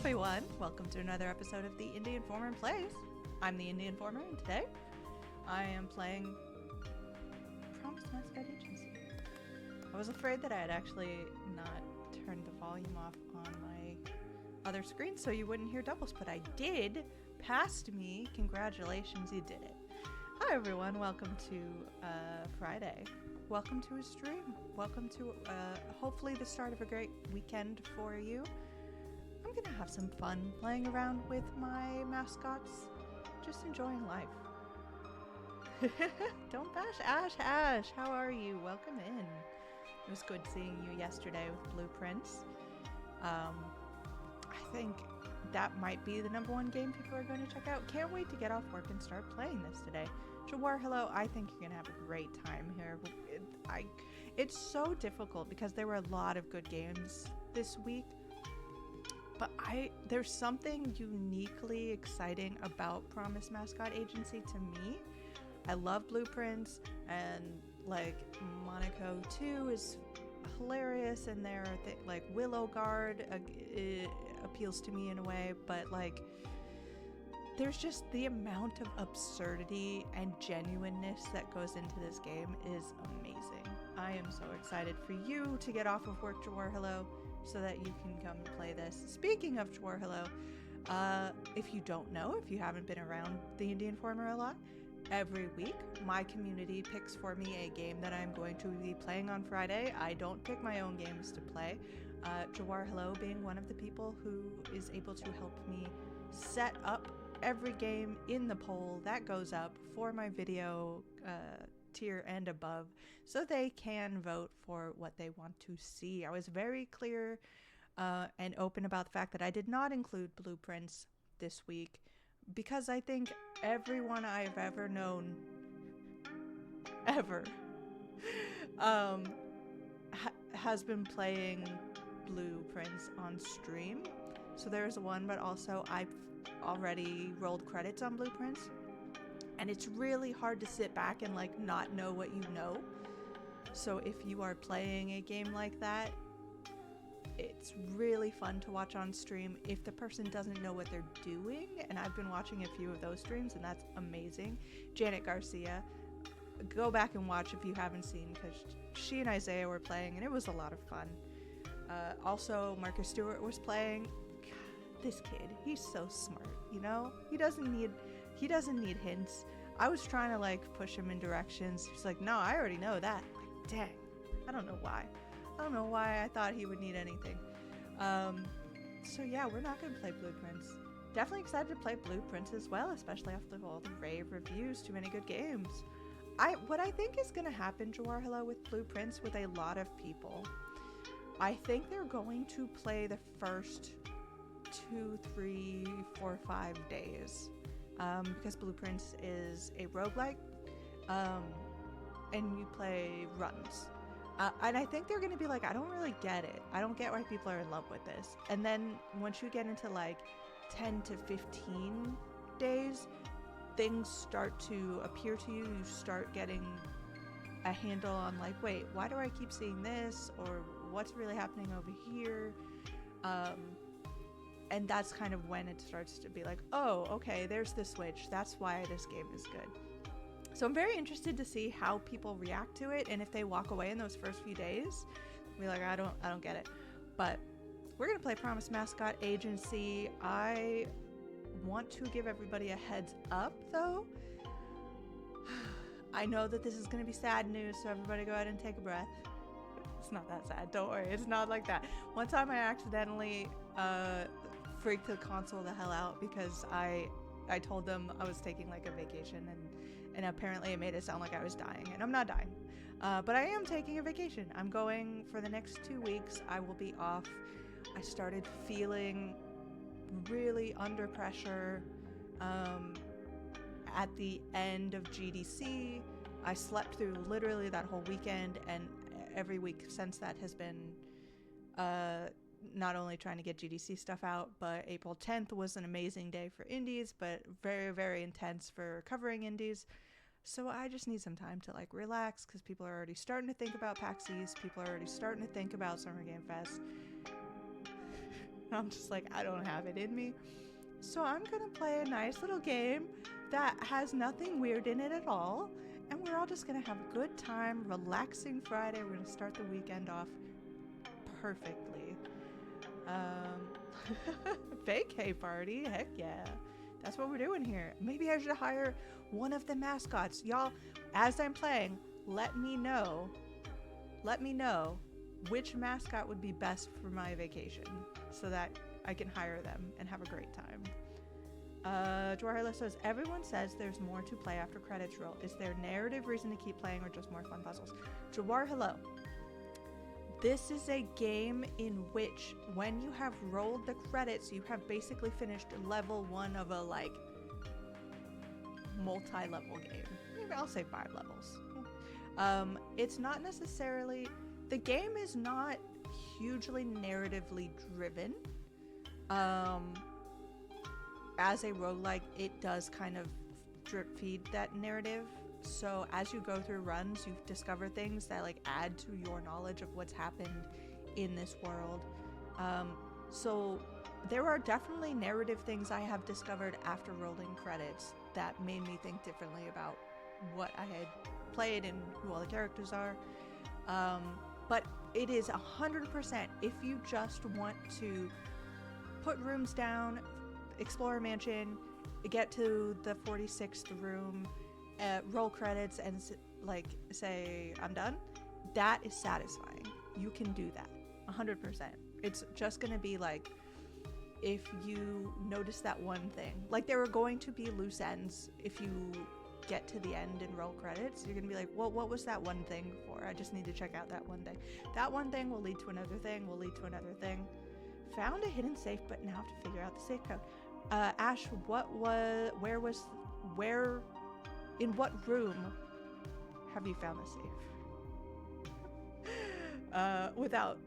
everyone! Welcome to another episode of the Indie Informer Plays. I'm the Indie Informer, and today I am playing Promise Mascot Agency. I was afraid that I had actually not turned the volume off on my other screen so you wouldn't hear doubles, but I did. Past me. Congratulations, you did it. Hi everyone, welcome to Friday. Welcome to a stream. Welcome to hopefully the start of a great weekend for you. I'm gonna have some fun playing around with my mascots, just enjoying life. Don't bash Ash. How are you? Welcome in. It was good seeing you yesterday with Blueprints. I think that might be the #1 game people are going to check out. Can't wait to get off work and start playing this today. Jawar, hello. I think you're gonna have a great time here. It's so difficult because there were a lot of good games this week, but there's something uniquely exciting about Promise Mascot Agency to me. I love Blueprints, and like Monaco 2 is hilarious, and there are like Willow Guard appeals to me in a way, but like there's just the amount of absurdity and genuineness that goes into this game is amazing. I am so excited for you to get off of work, Jawar, hello, so that you can come and play this. Speaking of Jawar, hello, if you don't know, if you haven't been around the Indie Informer a lot, every week my community picks for me a game that I'm going to be playing on Friday. I don't pick my own games to play. Jawar, hello, being one of the people who is able to help me set up every game in the poll that goes up for my video tier and above, so they can vote for what they want to see. I was very clear and open about the fact that I did not include Blueprints this week because I think everyone I've ever known has been playing Blueprints on stream. So there's one, but also I've already rolled credits on Blueprints, and it's really hard to sit back and like not know what you know. So if you are playing a game like that, it's really fun to watch on stream if the person doesn't know what they're doing, and I've been watching a few of those streams, and that's amazing. Janet Garcia, go back and watch if you haven't seen, because she and Isaiah were playing and it was a lot of fun. Also, Marcus Stewart was playing. This kid, he's so smart, you know? He doesn't need hints. I was trying to like push him in directions. He's like, no, I already know that. Like, dang. I don't know why I thought he would need anything. So yeah, we're not gonna play Blueprints. Definitely excited to play Blueprints as well, especially after all the rave reviews. Too many good games. What I think is gonna happen, Jawar, hello, with Blueprints with a lot of people, I think they're going to play the first 2, 3, 4, 5 days, because Blueprints is a roguelike, and you play runs, and I think they're gonna be like, I don't really get it. I don't get why people are in love with this. And then once you get into like 10 to 15 days, things start to appear to you. You start getting a handle on like, wait, why do I keep seeing this, or what's really happening over here? And that's kind of when it starts to be like, oh, okay, there's the switch. That's why this game is good. So I'm very interested to see how people react to it, and if they walk away in those first few days, be like, I don't get it. But we're gonna play Promise Mascot Agency. I want to give everybody a heads up, though. I know that this is gonna be sad news, so everybody go ahead and take a breath. It's not that sad. Don't worry. It's not like that. One time I accidentally freaked the console the hell out because I told them I was taking like a vacation, and apparently it made it sound like I was dying, and I'm not dying. But I am taking a vacation. I'm going for the next 2 weeks. I will be off. I started feeling really under pressure at the end of GDC. I slept through literally that whole weekend, and every week since that has been not only trying to get GDC stuff out, but April 10th was an amazing day for indies, but very, very intense for covering indies. So I just need some time to like relax, because people are already starting to think about PAX East. People are already starting to think about Summer Game Fest. And I'm just like, I don't have it in me. So I'm gonna play a nice little game that has nothing weird in it at all. And we're all just gonna have a good time, relaxing Friday. We're gonna start the weekend off perfectly. Vacay party, heck yeah. That's what we're doing here. Maybe I should hire one of the mascots. Y'all, as I'm playing, let me know which mascot would be best for my vacation so that I can hire them and have a great time. Dwarhila says, everyone says there's more to play after credits roll. Is there narrative reason to keep playing or just more fun puzzles? Jawar, hello. This is a game in which when you have rolled the credits, you have basically finished level 1 of a like multi-level game. Maybe I'll say 5 levels. It's not necessarily, the game is not hugely narratively driven. As a roguelike, it does kind of drip feed that narrative. So as you go through runs, you discover things that like add to your knowledge of what's happened in this world. So there are definitely narrative things I have discovered after rolling credits that made me think differently about what I had played and who all the characters are. But it is 100% if you just want to put rooms down, explore a mansion, get to the 46th room, roll credits, and like say I'm done, that is satisfying. You can do that 100%. It's just gonna be like if you notice that one thing, like there are going to be loose ends if you get to the end and roll credits. You're gonna be like, well, what was that one thing for? I just need to check out that one thing. That one thing will lead to another thing, will lead to another thing. Found a hidden safe, but now have to figure out the safe code. Ash, in what room have you found the safe? Without,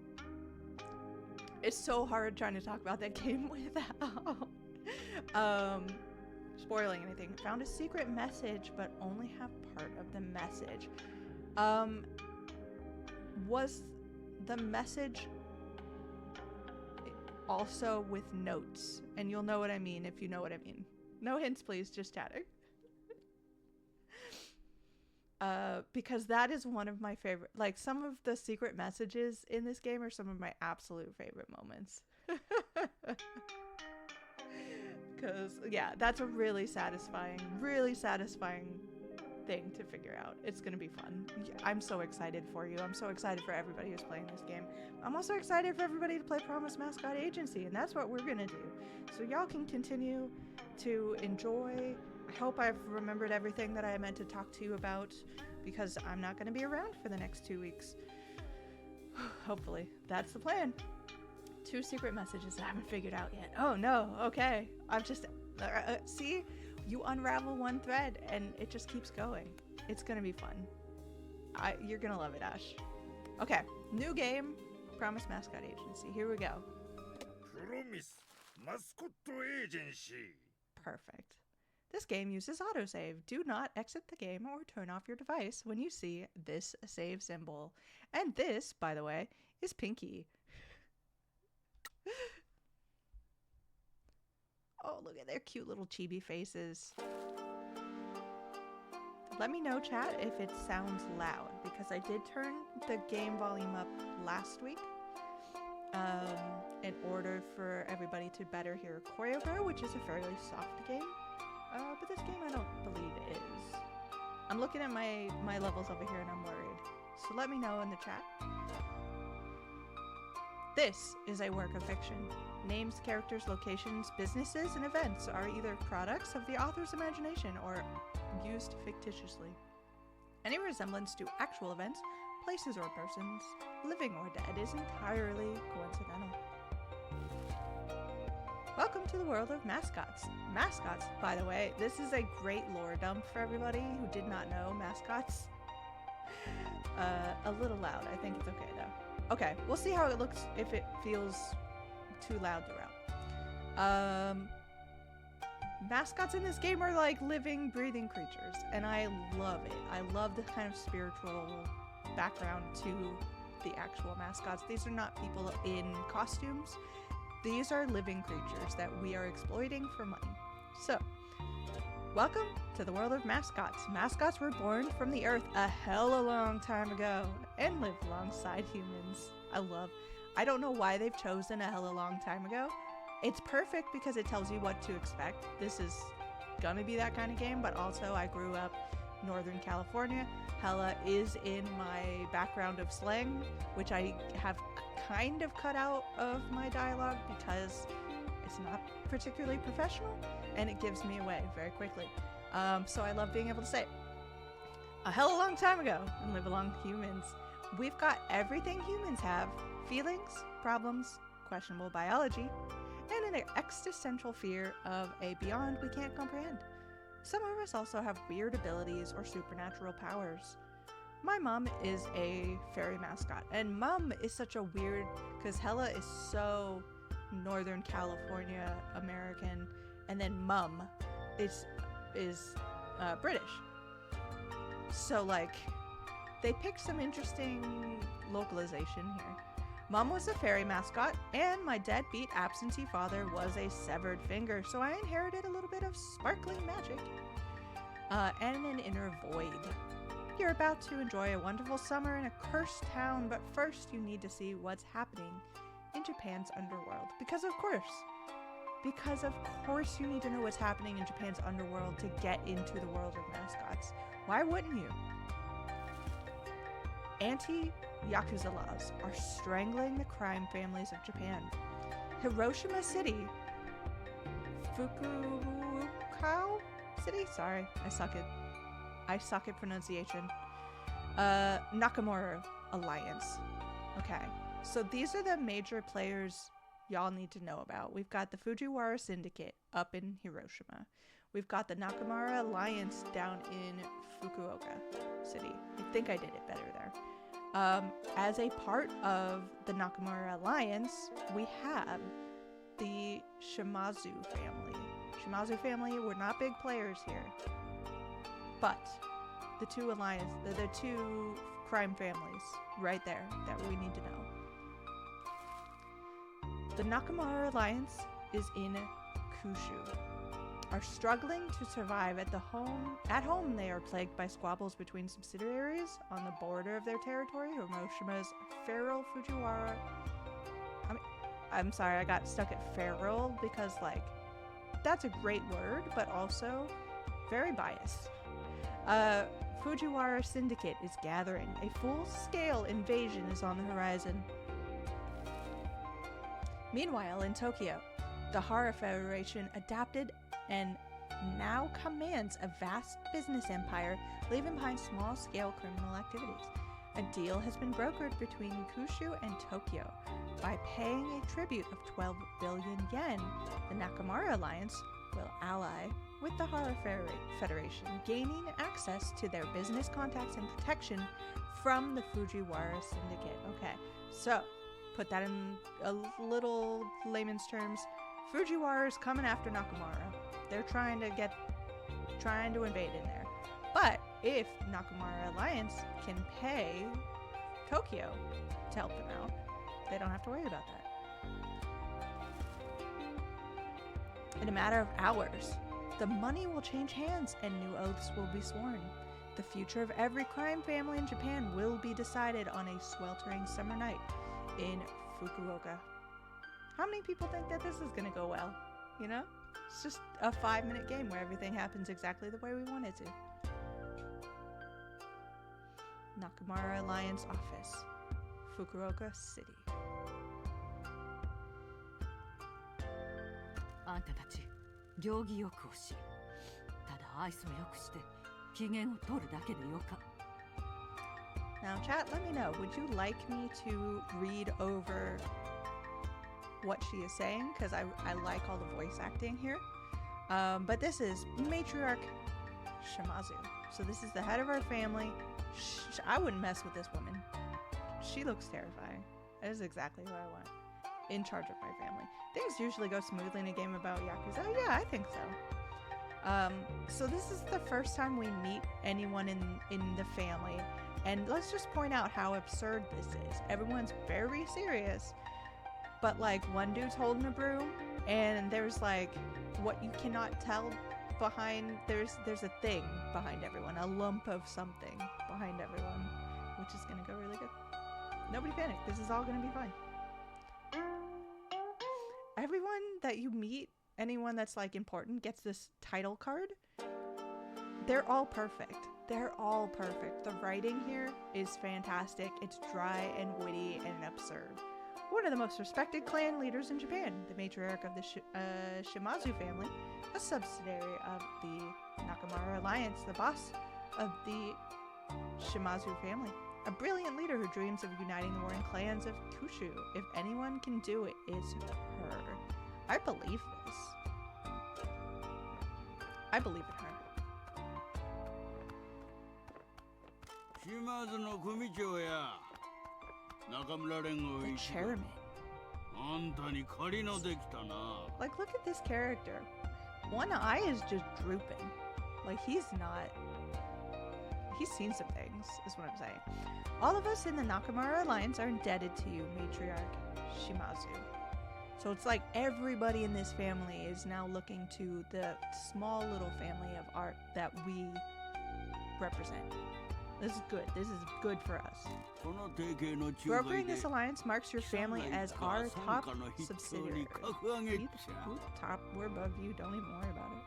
it's so hard trying to talk about that game without spoiling anything. Found a secret message, but only have part of the message. Was the message also with notes? And you'll know what I mean if you know what I mean. No hints, please, just chatting. Because that is one of my favorite, like some of the secret messages in this game are some of my absolute favorite moments. Because, yeah, that's a really satisfying thing to figure out. It's gonna be fun. I'm so excited for you. I'm so excited for everybody who's playing this game. I'm also excited for everybody to play Promise Mascot Agency, and that's what we're gonna do. So y'all can continue to enjoy. I hope I've remembered everything that I meant to talk to you about, because I'm not gonna be around for the next 2 weeks. Hopefully. That's the plan. 2 secret messages I haven't figured out yet. Oh no, okay. I'm just, see? You unravel one thread and it just keeps going. It's gonna be fun. You're gonna love it, Ash. Okay, new game, Promise Mascot Agency. Here we go. Promise Mascot Agency. Perfect. This game uses autosave. Do not exit the game or turn off your device when you see this save symbol. And this, by the way, is Pinky. Oh, look at their cute little chibi faces. Let me know, chat, if it sounds loud, because I did turn the game volume up last week in order for everybody to better hear Choreograph, which is a fairly soft game. But this game I don't believe is. I'm looking at my levels over here and I'm worried. So let me know in the chat. This is a work of fiction. Names, characters, locations, businesses, and events are either products of the author's imagination or used fictitiously. Any resemblance to actual events, places, or persons, living or dead, is entirely coincidental. Welcome to the world of mascots. Mascots, by the way, this is a great lore dump for everybody who did not know mascots. A little loud. I think it's okay though. Okay, we'll see how it looks if it feels too loud throughout. Mascots in this game are like living, breathing creatures, and I love it. I love the kind of spiritual background to the actual mascots. These are not people in costumes. These are living creatures that we are exploiting for money. So, welcome to the world of mascots. Mascots were born from the earth a hell a long time ago and live alongside humans. I don't know why they've chosen a hell a long time ago. It's perfect because it tells you what to expect. This is gonna be that kind of game, but also I grew up Northern California. Hella is in my background of slang, which I have kind of cut out of my dialogue because it's not particularly professional and it gives me away very quickly. So I love being able to say it. A hell a long time ago and live along humans. We've got everything humans have: feelings, problems, questionable biology, and an existential fear of a beyond we can't comprehend. Some of us also have weird abilities or supernatural powers. My mom is a fairy mascot, and mom is such a weird, because Hella is so Northern California American, and then mum is British. So like, they picked some interesting localization here. Mom was a fairy mascot, and my deadbeat absentee father was a severed finger, so I inherited a little bit of sparkling magic and an inner void. You're about to enjoy a wonderful summer in a cursed town, but first you need to see what's happening in Japan's underworld. Because of course you need to know what's happening in Japan's underworld to get into the world of mascots. Why wouldn't you? Anti-Yakuza laws are strangling the crime families of Japan. Hiroshima City, Fukuoka City? Sorry, I suck at pronunciation. Nakamura Alliance. Okay, so these are the major players y'all need to know about. We've got the Fujiwara Syndicate up in Hiroshima. We've got the Nakamura Alliance down in Fukuoka City. I think I did it better there. As a part of the Nakamura Alliance, we have the Shimazu family. Shimazu family were not big players here, but the two crime families right there that we need to know. The Nakamura Alliance is in Kyushu. Are struggling to survive at home they are plagued by squabbles between subsidiaries on the border of their territory. Hiroshima's feral Fujiwara. I'm sorry, I got stuck at feral because like that's a great word, but also very biased. Fujiwara Syndicate is gathering. A full-scale invasion is on the horizon. Meanwhile, in Tokyo, the Horror Federation adapted and now commands a vast business empire, leaving behind small-scale criminal activities. A deal has been brokered between Kyushu and Tokyo. By paying a tribute of 12 billion yen, the Nakamura Alliance will ally with the Horror Federation, gaining access to their business contacts and protection from the Fujiwara Syndicate. Okay, so put that in a little layman's terms. Fujiwara is coming after Nakamura. They're trying to invade in there. But if Nakamura Alliance can pay Tokyo to help them out, they don't have to worry about that. In a matter of hours, the money will change hands and new oaths will be sworn. The future of every crime family in Japan will be decided on a sweltering summer night in Fukuoka. How many people think that this is going to go well? You know? It's just a 5-minute game where everything happens exactly the way we want it to. Nakamura Alliance Office, Fukuoka City. あんたたち行儀よくをし、ただ愛想よくして機嫌を取るだけでよか。 Now chat, let me know, would you like me to read over what she is saying? Because I like all the voice acting here. But this is Matriarch Shimazu. So this is the head of our family. I wouldn't mess with this woman. She looks terrifying. That is exactly who I want in charge of my family. Things usually go smoothly in a game about Yakuza. Yeah, I think so. So this is the first time we meet anyone in the family. And let's just point out how absurd this is. Everyone's very serious. but like one dude's holding a broom, and there's like what you cannot tell behind. There's a thing behind everyone, a lump of something behind everyone, which is gonna go really good. Nobody panic. This is all gonna be fine. Everyone that you meet, anyone that's like important, gets this title card. They're all perfect. They're all perfect. The writing here is fantastic. It's dry and witty and absurd. One of the most respected clan leaders in Japan, the matriarch of the Shimazu family, a subsidiary of the Nakamura Alliance, the boss of the Shimazu family. A brilliant leader who dreams of uniting the warring clans of Kushu. If anyone can do it, it's her. I believe this. I believe in her. 島津の組長や中村連合 The 一座 chairman. あんたに借りのできたな Like, look at this character. One eye is just drooping. Like, he's seen some things, is what I'm saying. All of us in the Nakamura Alliance are indebted to you, matriarch Shimazu. So it's like everybody in this family is now looking to the small little family of art that we represent. This is good. This is good for us. この提携の仲介 Brokering で this alliance marks your family as our top subsidiary. 格上げっ We, ちゃ we top, we're above you. Don't even worry about it.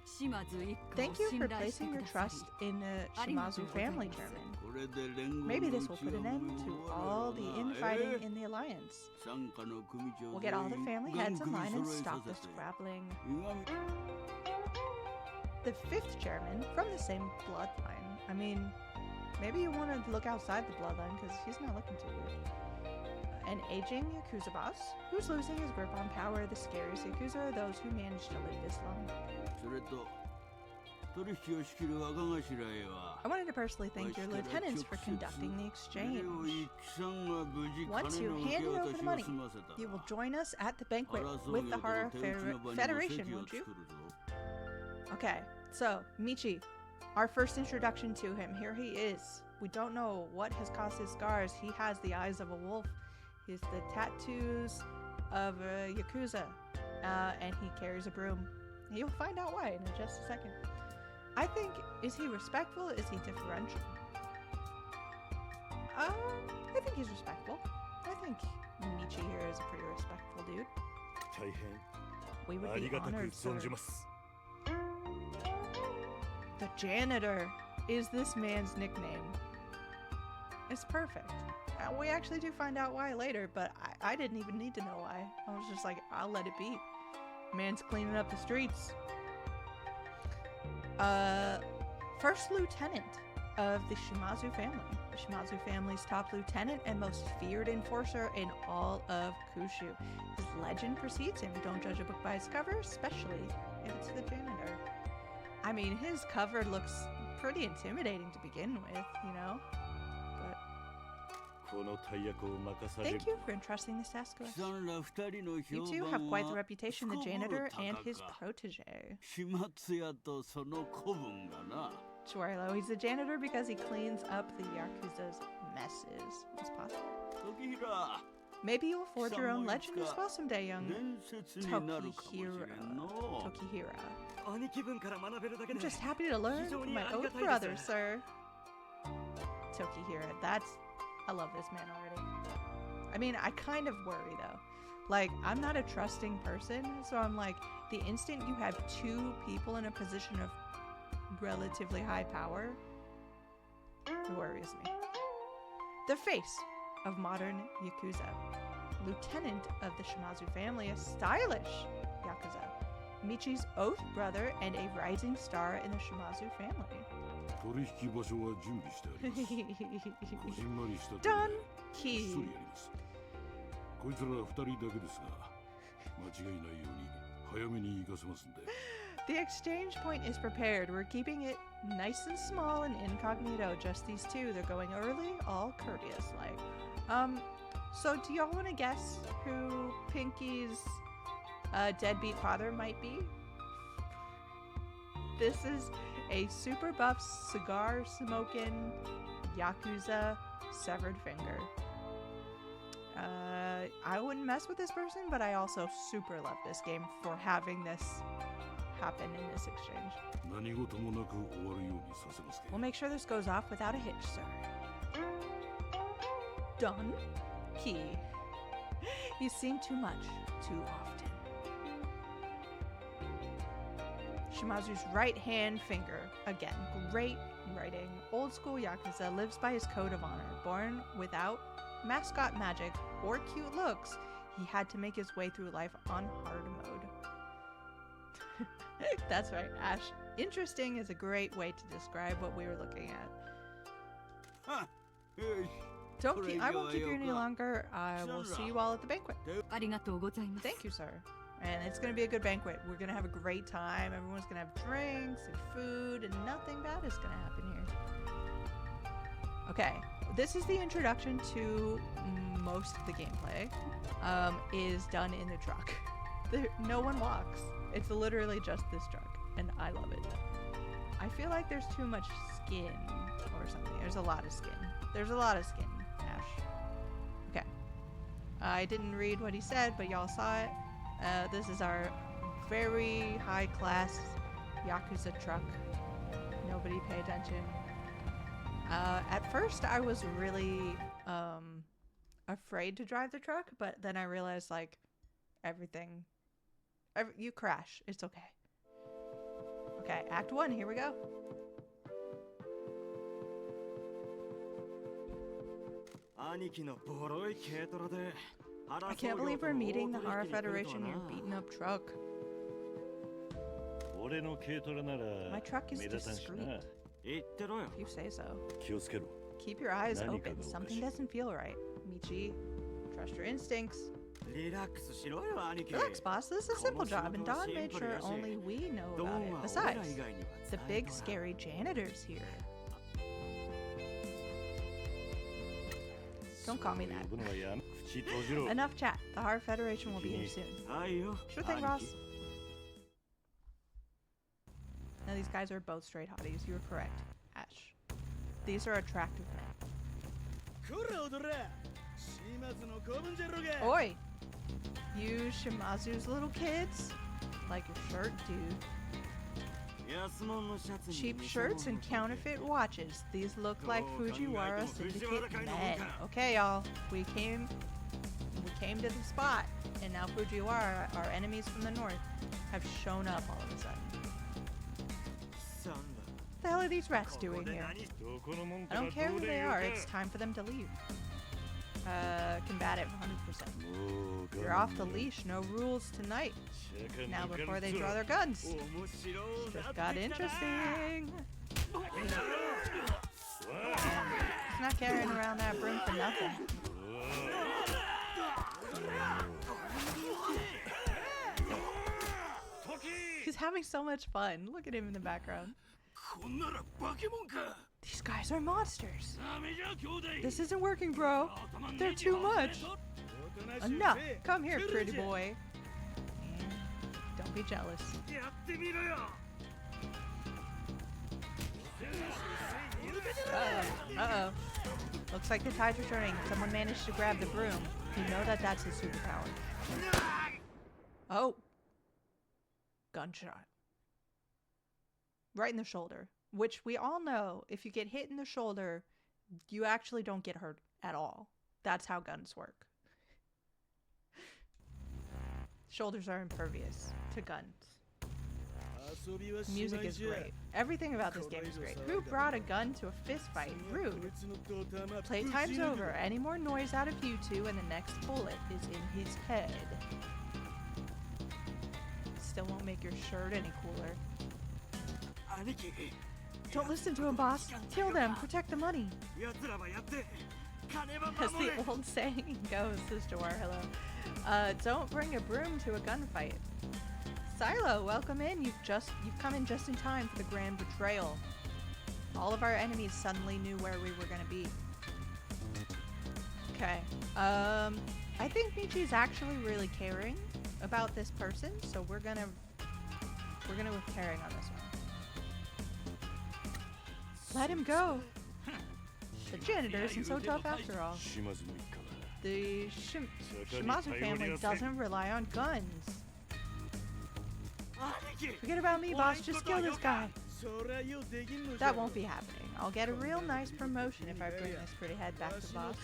島津一家を Thank you 信 for 頼して placing く your ださ trust り in the ありがと Shimazu うござい family, ます Chairman. これで連合 Maybe の this will put an end to all the infighting in the alliance. 傘下の組長 We'll get all the family 全員 heads in line ガン and 首揃えさ stop せ the て scrabbling. いがみ The fifth chairman from the same bloodline. I mean, maybe you want to look outside the bloodline because he's not looking too good. An aging Yakuza boss who's losing his grip on power. The scariest Yakuza are those who manage to live this long. それと取引を仕切る若頭へは I wanted to personally thank your lieutenants for conducting the exchange. Once you hand it over the money, you will join us at the banquet with the Hara Federation, won't you? Okay, so Michi, our first introduction to him. Here he is. We don't know what has caused his scars. He has the eyes of a wolf. He has the tattoos of a Yakuza. And he carries a broom. You'll find out why in just a second. I think, is he respectful? Is he differential? I think he's respectful. I think Michi here is a pretty respectful dude. 大変 We あ would り be がたく honored, sir. 存じます The janitor is this man's nickname. It's perfect. We actually do find out why later, but I didn't even need to know why. I was just like, I'll let it be. Man's cleaning up the streets. First lieutenant of the Shimazu family. The Shimazu family's top lieutenant and most feared enforcer in all of Kushu. His legend precedes him. Don't judge a book by its cover, especially if it's the janitor. I mean, his cover looks pretty intimidating to begin with, you know? But この大役を任される thank you for entrusting this task to us. 貴様ら二人の You 評 two 判 have quite the は reputation, the すこぶる janitor 高 and his か protege. 始末屋とその子分がな Chuarlo, he's the janitor because he cleans up the Yakuza's messes. It's possible. 時平 Maybe you'll forge your own legend as well someday, young 伝説になるかもしれんの Tokihira. 兄貴分から学べるだけ I'm で just happy to learn from my own brother, sir. Tokihira, I love this man already. I mean, I kind of worry though. Like, I'm not a trusting person, so I'm like, the instant you have two people in a position of relatively high power, it worries me. The face of modern Yakuza. Lieutenant of the Shimazu family, a stylish Yakuza. Michi's oath brother and a rising star in the Shimazu family. 取引場所は準備してあります。こじんまりしたと Done こっそり key. やります。こいつら二人だけですが、間違いないように早めに行かせますんで。 The exchange point is prepared. We're keeping it nice and small and incognito. Just these two. They're going early, all courteous like. So do y'all want to guess who Pinky's deadbeat father might be? This is a super buff, cigar smoking Yakuza severed finger. I wouldn't mess with this person, but I also super love this game for having this happen in this exchange. 何事もなく終わるようにさせますけ We'll make sure this goes off without a hitch, sir. Done. Key. You've seen too much, too often. Shimazu's right hand finger. Again, great writing. Old school Yakuza lives by his code of honor. Born without mascot magic or cute looks, he had to make his way through life on hard mode. That's right, Ash. Interesting is a great way to describe what we were looking at. I won't keep you any longer. I will see you all at the banquet. ありがとうございます Thank you, sir. And it's going to be a good banquet. We're going to have a great time. Everyone's going to have drinks and food, and nothing bad is going to happen here. Okay, this is the introduction to most of the gameplay. Is done in the truck. No one walks. It's literally just this truck, and I love it. I feel like there's too much skin or something. There's a lot of skin. There's a lot of skin, Ash. Okay. I didn't read what he said, but y'all saw it. This is our very high-class Yakuza truck. Nobody pay attention. At first, I was really afraid to drive the truck, but then I realized, like, you crash. It's okay. Okay, Act 1, here we go. I can't believe we're meeting the Hara Federation in your beaten up truck. 俺の軽トラなら My truck is 目立たんしな discreet. 言ってろよ If you say so. 気をつけろ Keep your eyes 何 open. かがおかしい Something doesn't feel right. Michi, trust your instincts. リラックスしろよ兄貴 Relax, boss. This is a simple job, and Don made sure only we know about it. Besides, the big scary janitor's here. Don't call me that. 呼ぶのはやめ口閉じろ Enough chat. The Hara Federation will be here soon. はいよ Sure thing, Ross. Now these guys are both straight hotties. You were correct, Ash. These are attractive men. こら踊れ島津の子分じゃろが Oi! You Shimazu's little kids? Like your shirt, dude. 安物のシャツに Cheap shirts and counterfeit watches. These look like Fujiwara syndicate men. Okay, y'all. We came to the spot, and now Fujiwara, our enemies from the north, have shown up all of a sudden. サン What the hell are these rats doing here? どこのもん I か don't care ど who うで they よ are. か It's time for them to leave. Combative, 100%. もう You're off the leash. No rules tonight. Now before they draw their guns. 面白い Just got interesting. He's not carrying around that broom for nothing. He's having so much fun. Look at him in the background. こんなら化け物か These guys are monsters. ダメじゃ兄弟 This isn't working, bro. They're too much. Enough. Come here, pretty boy. Don't be jealous. やってみろよ Uh-oh. Looks like the tide's are turning. Someone managed to grab the broom. You know that that's his superpower. Oh. Gunshot. Right in the shoulder. Which we all know, if you get hit in the shoulder, you actually don't get hurt at all. That's how guns work. Shoulders are impervious to guns. Music is great. Everything about this game is great. Who brought a gun to a fist fight? Rude. Playtime's over. Any more noise out of you two and the next bullet is in his head. Still won't make your shirt any cooler. 兄貴 Don't listen to him, boss. Kill them. Protect the money. 奴らはやって金は As 守れ the old saying goes, Sister Warhillo. Don't bring a broom to a gunfight. Silo, welcome in. You've come in just in time for the grand betrayal. All of our enemies suddenly knew where we were gonna be. Okay. I think Michi's actually really caring about this person, so we're gonna with caring on this one. Let him go. The janitor isn't so tough after all. 島津の一家は The Shimazu family doesn't rely on guns. 兄貴 Forget about me, boss. Just kill this guy. そりゃよできんのじゃ That won't be happening. I'll get a real nice promotion if I bring this pretty head back to boss.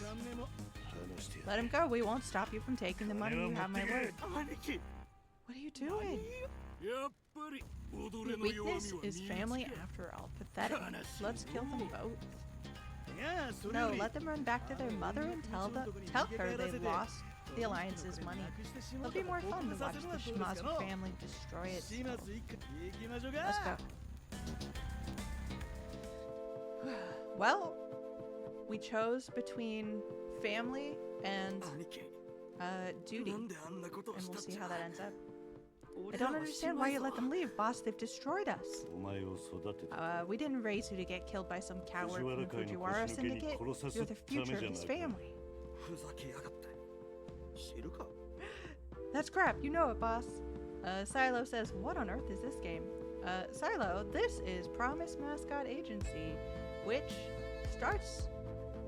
話してや Let him go. We won't stop you from taking the money. You have my word. 兄貴 What are you doing? やっぱり踊れ Your の弱み weakness は is 身につけ family after all. Pathetic. Let's kill them both. いやそれ No, より let them run back to their mother and tell her they lost the alliance's money. It'll be more fun to watch the Shimazu family destroy it. 島津一家行きましょうか Let's go. Well, we chose between family and 兄貴 duty, なんであんなことを and し we'll たっ see ちゃ how that ends up. I 俺ら don't は understand 島 why 津 you は let them leave, boss. They've destroyed us. お前を育てた We didn't raise you to get killed by some coward from the Fujiwara Fujiwara 界の腰抜けに syndicate. 殺さす You're the ため future じ of ゃ this ないか family. ふざけやがって知るか That's crap. You know it, boss. Silo says, what on earth is this game? Silo, this is Promise Mascot Agency, which starts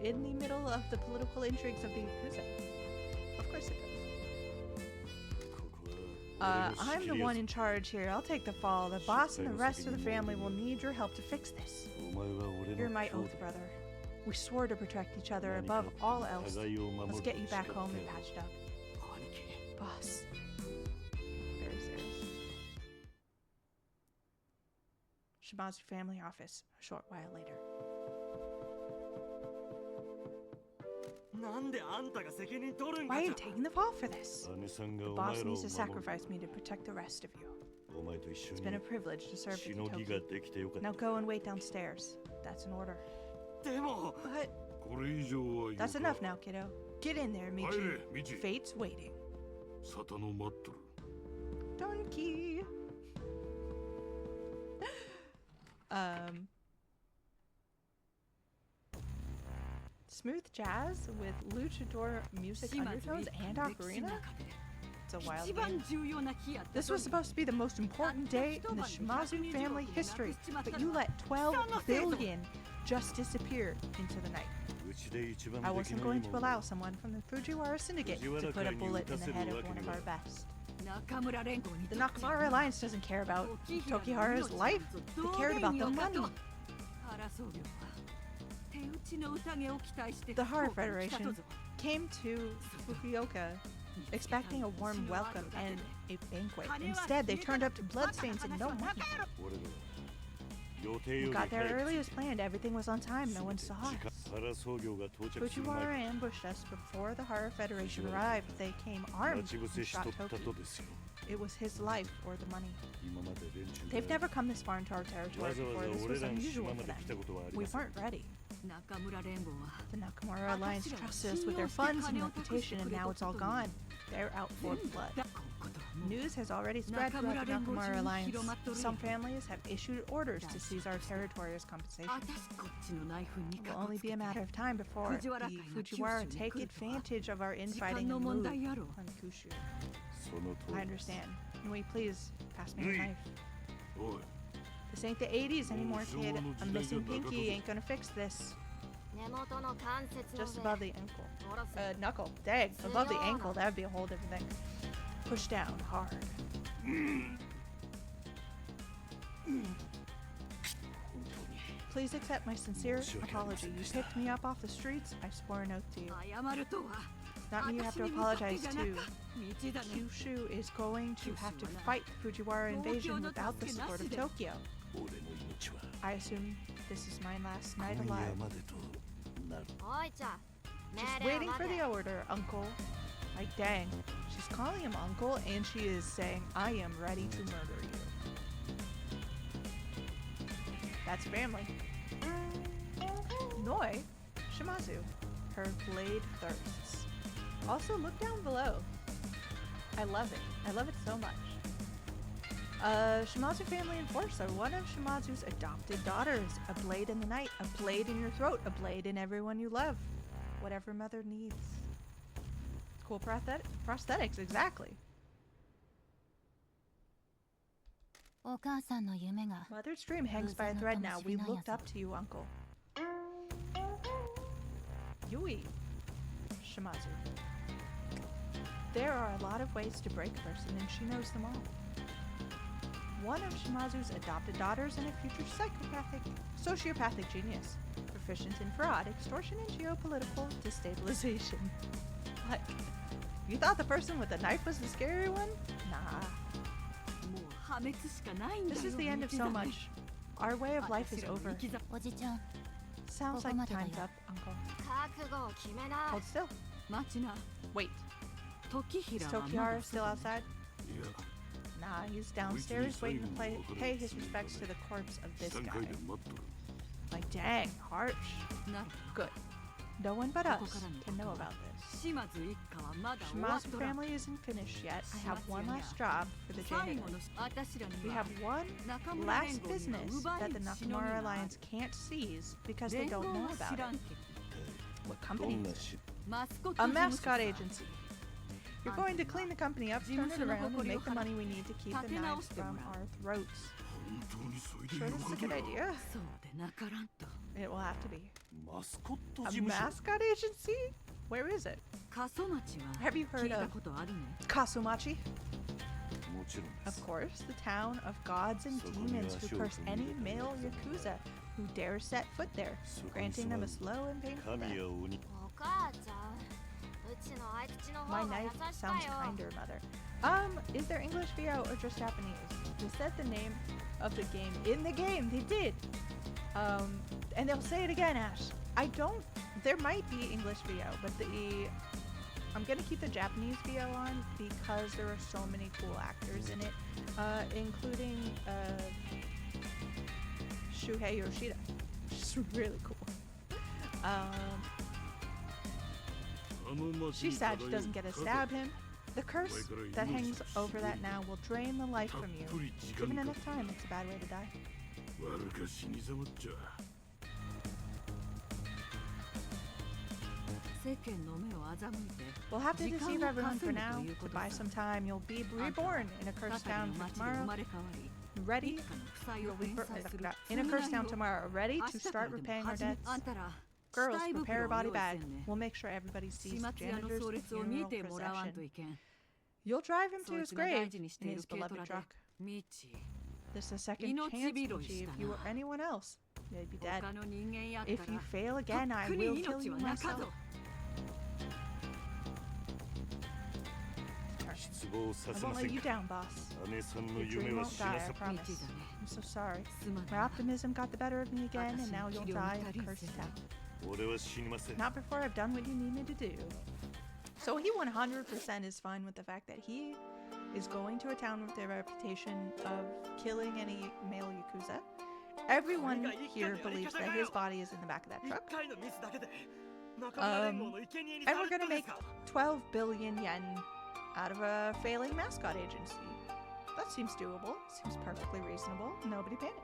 in the middle of the political intrigues of the Yakuza. Of course it does. ここは俺の I'm 仕 the 切り one や in charge here. I'll take the fall. The boss and the rest of the family will need your help to fix this. お前は俺 You're の my 兄弟 oth brother. We swore to protect each other 何か above all else. 互いを守 Let's る get you と誓 back って home and やる patched up. 兄貴 Boss. Very serious. Shimazu family office, a short while later. なんであんたが責任取るん Why か are じ you ゃ taking the fall for this? 姉さんが The お前 boss らを needs to 守る sacrifice me to protect the rest of you. お前と一緒 It's に been a privilege to serve し with の you, ぎが Toki. できてよかっ Now た go and wait downstairs. That's an order. でも But これ以上は that's enough now, kiddo. Get in there, 入 Michi. れミチ Fate's waiting. 沙汰の待っとる Donkey. Smooth jazz with luchador music undertones and ocarina. It's a wild game. This was supposed to be the most important day in the Shimazu family history, but you let 12 billion just disappear into the night. うちで一番 I でき wasn't ない going も to ん allow someone from the Fujiwara syndicate to put a bullet in the head of one of our best. The Nakamura Alliance doesn't care about Tokihara's life. They cared about the money. The Hara Federation came to Fukuoka expecting a warm welcome and a banquet. Instead, they turned up to bloodstains and no money. 俺らは予定 We より got there 早く early as planned. Everything was on time. No one saw 時間 us. 原操業が到着する Fujiwara 前 ambushed us before the Hara Federation arrived. They came armed 待ち伏 and せし shot とったと Toki. ですよ It was his life or the money. 今まで連中 They've が never come this far into our territory わざわ before. ざ This 俺 was らの unusual 島 for まで them. 来たことはあり We ません weren't ready. 中村連合は The Nakamura Alliance trusted us with their funds and reputation, and now it's all gone. They're out for blood. News has already spread throughout the Nakamura Alliance. Some families have issued orders to seize our territory as compensation. こっちのナイフに It か will こ only つ be け a て matter of time before the Fujiwara take advantage of our 時間 infighting の and 問 move 題やろ on Kushu. その通 I りです understand. Can we please pass me the Ui. knife? おい This ain't the 80s anymore, Oh, kid. so A no missing jidai ga pinky ain't gonna fix this. 根元の関節の Just 上 above the ankle. 下ろす Knuckle. Dang. Above the ankle. That'd be a whole different thing. Push down hard. Please accept my sincere apology. You picked me up off the streets. I swore an oath to you. 謝るとは Not me you have to 私に向かって apologize じゃな to. か道だね Kyushu is going to have to fight the Fujiwara invasion without the support of Tokyo. 俺の命は I assume this is my last 今 night 夜 alive. までとなるおいちゃん Just 命令を waiting 待 for て the order, uncle. Like, dang. She's calling him uncle, and she is saying, I am ready to murder you. That's family. Noi, Shimazu. Her blade thirsts. Also, look down below. I love it. I love it so much. Shimazu family enforcer. One of Shimazu's adopted daughters. A blade in the night. A blade in your throat. A blade in everyone you love. Whatever mother needs. Cool prosthetics, exactly. お母さんの夢が Mother's dream hangs by a thread now. We looked up to you, uncle. Yui. Shimazu. There are a lot of ways to break a person, and she knows them all. One of Shimazu's adopted daughters and a future sociopathic genius, proficient in fraud, extortion, and geopolitical destabilization. Like, you thought the person with the knife was the scary one? Nah. This is the end of so much. Our way of life is over. おじちゃん Sounds like time's up, Uncle. 覚悟を決めな Hold still. 待ちな Wait, 時 is 平はま Tokihara だ still outside? いや Nah, he's downstairs waiting to pay his respects to the corpse of this 3 guy. 階で待っとる Like, dang, harsh. なる Good. No one but us ここからの can know こと about は this. 島津一家はまだ終わっ Shimazu とらん family isn't finished yet. I have one last job for the 最 janitor. 後の私らに We は have one 中村連 last 合には business 奪 that い the しのぎが Nakamura ある Alliance can't seize because they 連 don't 合 know は about 知らん it. け What ど company? んなし どマスコット A 事務所 mascot さ agency. You're going to clean the company up, turn it around, and make the money we need to keep the knives from our throats. 本当にそれで Sure, よ this is か a った good ら idea. そうでなからんと It will have to be. マスコット A 事務所 mascot agency? Where is it? 過疎町は Have you 聞 heard いた of ことあるね Kasumachi? もちろんで Of す course, the town of gods and demons who curse any male Yakuza who dares set foot there, granting them a slow and painful 神 death. や鬼お母ちゃんうちのあい口の My 方が knife 優し sounds かよ kinder, mother. Is there English VO or just Japanese? They said the name of the game in the game. They did. And they'll say it again, Ash. There might be English VO, but I'm gonna keep the Japanese VO on because there are so many cool actors in it, including Shuhei Yoshida, which is really cool. あの町 She's に sad 漂 she う doesn't get a 風 stab him. The curse that hangs over that now will drain the life from you. Given enough time, it's a bad way to die. 悪か死にざまっちゃ 世間の目を欺いて We'll have to 時間 deceive を everyone 稼 for ぐ now. というこ To と buy さ some time, you'll be あんたは reborn in a た cursed た town りの for 町で生 tomorrow. まれ変わり Ready? 一家の負債を You'll be 返済する in a cursed town 償いを tomorrow. Ready 明 to 日か start らでも repaying our 始め debts? あんたら Girls, 死体 prepare a 袋を body 用意 bag. せんね We'll make sure everybody 始 sees 末屋の janitor's 葬列を見 funeral てもらわんと procession. いけん You'll drive him そ to い his つが大 grave 事にして in いる his 軽 beloved トラで truck. ミチ This is a second 命 chance, 拾い Michi. した If you な or anyone else, you'd be dead. 他の人間やった If ら you fail again, I とっく will に kill 命 you は泣か myself. ぞ 失望さ I せま won't せ let ん you か down, boss. 姉さんの Your 夢 dream は won't 死な die, I さ promise. 道だね I'm so sorry. すま My ないな optimism got the better of me again, and now you'll die in a 私の cursed 治療に足りんせん town. 俺は死にません Not before I've done what you need me to do. So he 100% is fine with the fact that he is going to a town with a reputation of killing any male Yakuza. Everyone here believes that his body is in the back of that 一 truck. 回のミスだけで中村連合の生贄にさ And れ we're た gonna んで make すか 12 billion yen out of a failing mascot agency. That seems doable. Seems perfectly reasonable. Nobody panic.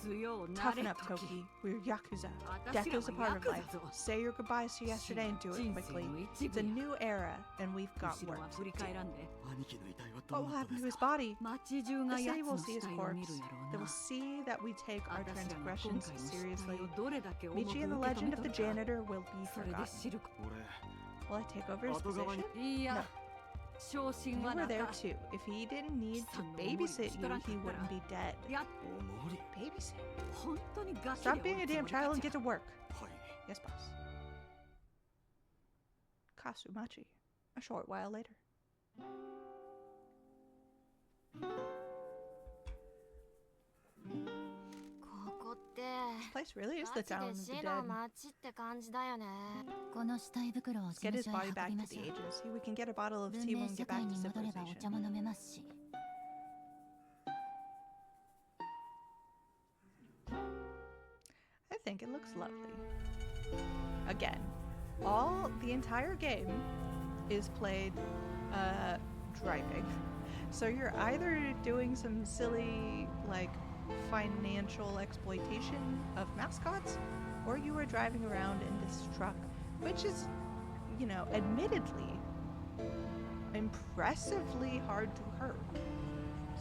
強うな Toughen れ up, 時 Toki. We're Yakuza. 私 Death ら is a は part of ヤク life. ザぞ Say your goodbyes to yesterday and do it 人 quickly. 生の一 It's 部 a や new era, and we've got 後ろ work は to 振り do. 返らんで兄貴の遺体はど What う will なった happen ん to で his すか body? 町中 The が city 奴 will の see 死 his 体を見 corpse. るやろう They な will see that we take our 私らが今 transgressions 回の失 seriously. 態をどれだけ重く受け Michi 止 and the め legend と of the るか janitor will be それで forgotten. 知るか Will I take over his 後側に position? いや No. 昇 You 進は were な there か too. If he didn't need to さんの思いを babysit し you, とらんか he ったら wouldn't be dead. やおもり Babysit? 本当にガキで Stop being a damn child and get to work. はい Yes, boss. Kasumachi. A short while later. ここって This place really is マ the ジ town で of the 死 dead. の町って感じだよねこの死体袋を Let's 事 get 務 his 所へ body 運び back ま to しょ the う agency. We can get a bottle of 文 tea 明 when we 世 get 界 back に to 戻ればお civilization. 茶も飲めますし I think it looks lovely. Again, the entire game is played driving. So you're either doing some silly, like, financial exploitation of mascots, or you are driving around in this truck, which is, you know, admittedly impressively hard to hurt.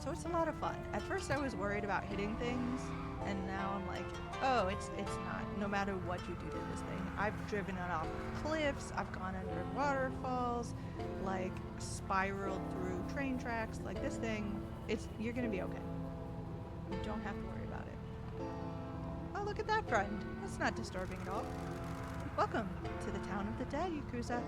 So it's a lot of fun. At first I was worried about hitting things, and now I'm like, oh, it's not. no matter what you do to this thing. I've driven it off cliffs, I've gone under waterfalls, like spiraled through train tracks. Like this thing, you're gonna be okay. You don't have to worry about it. Oh, look at that friend. That's not disturbing at all. Welcome to the town of the dead, Yakuza.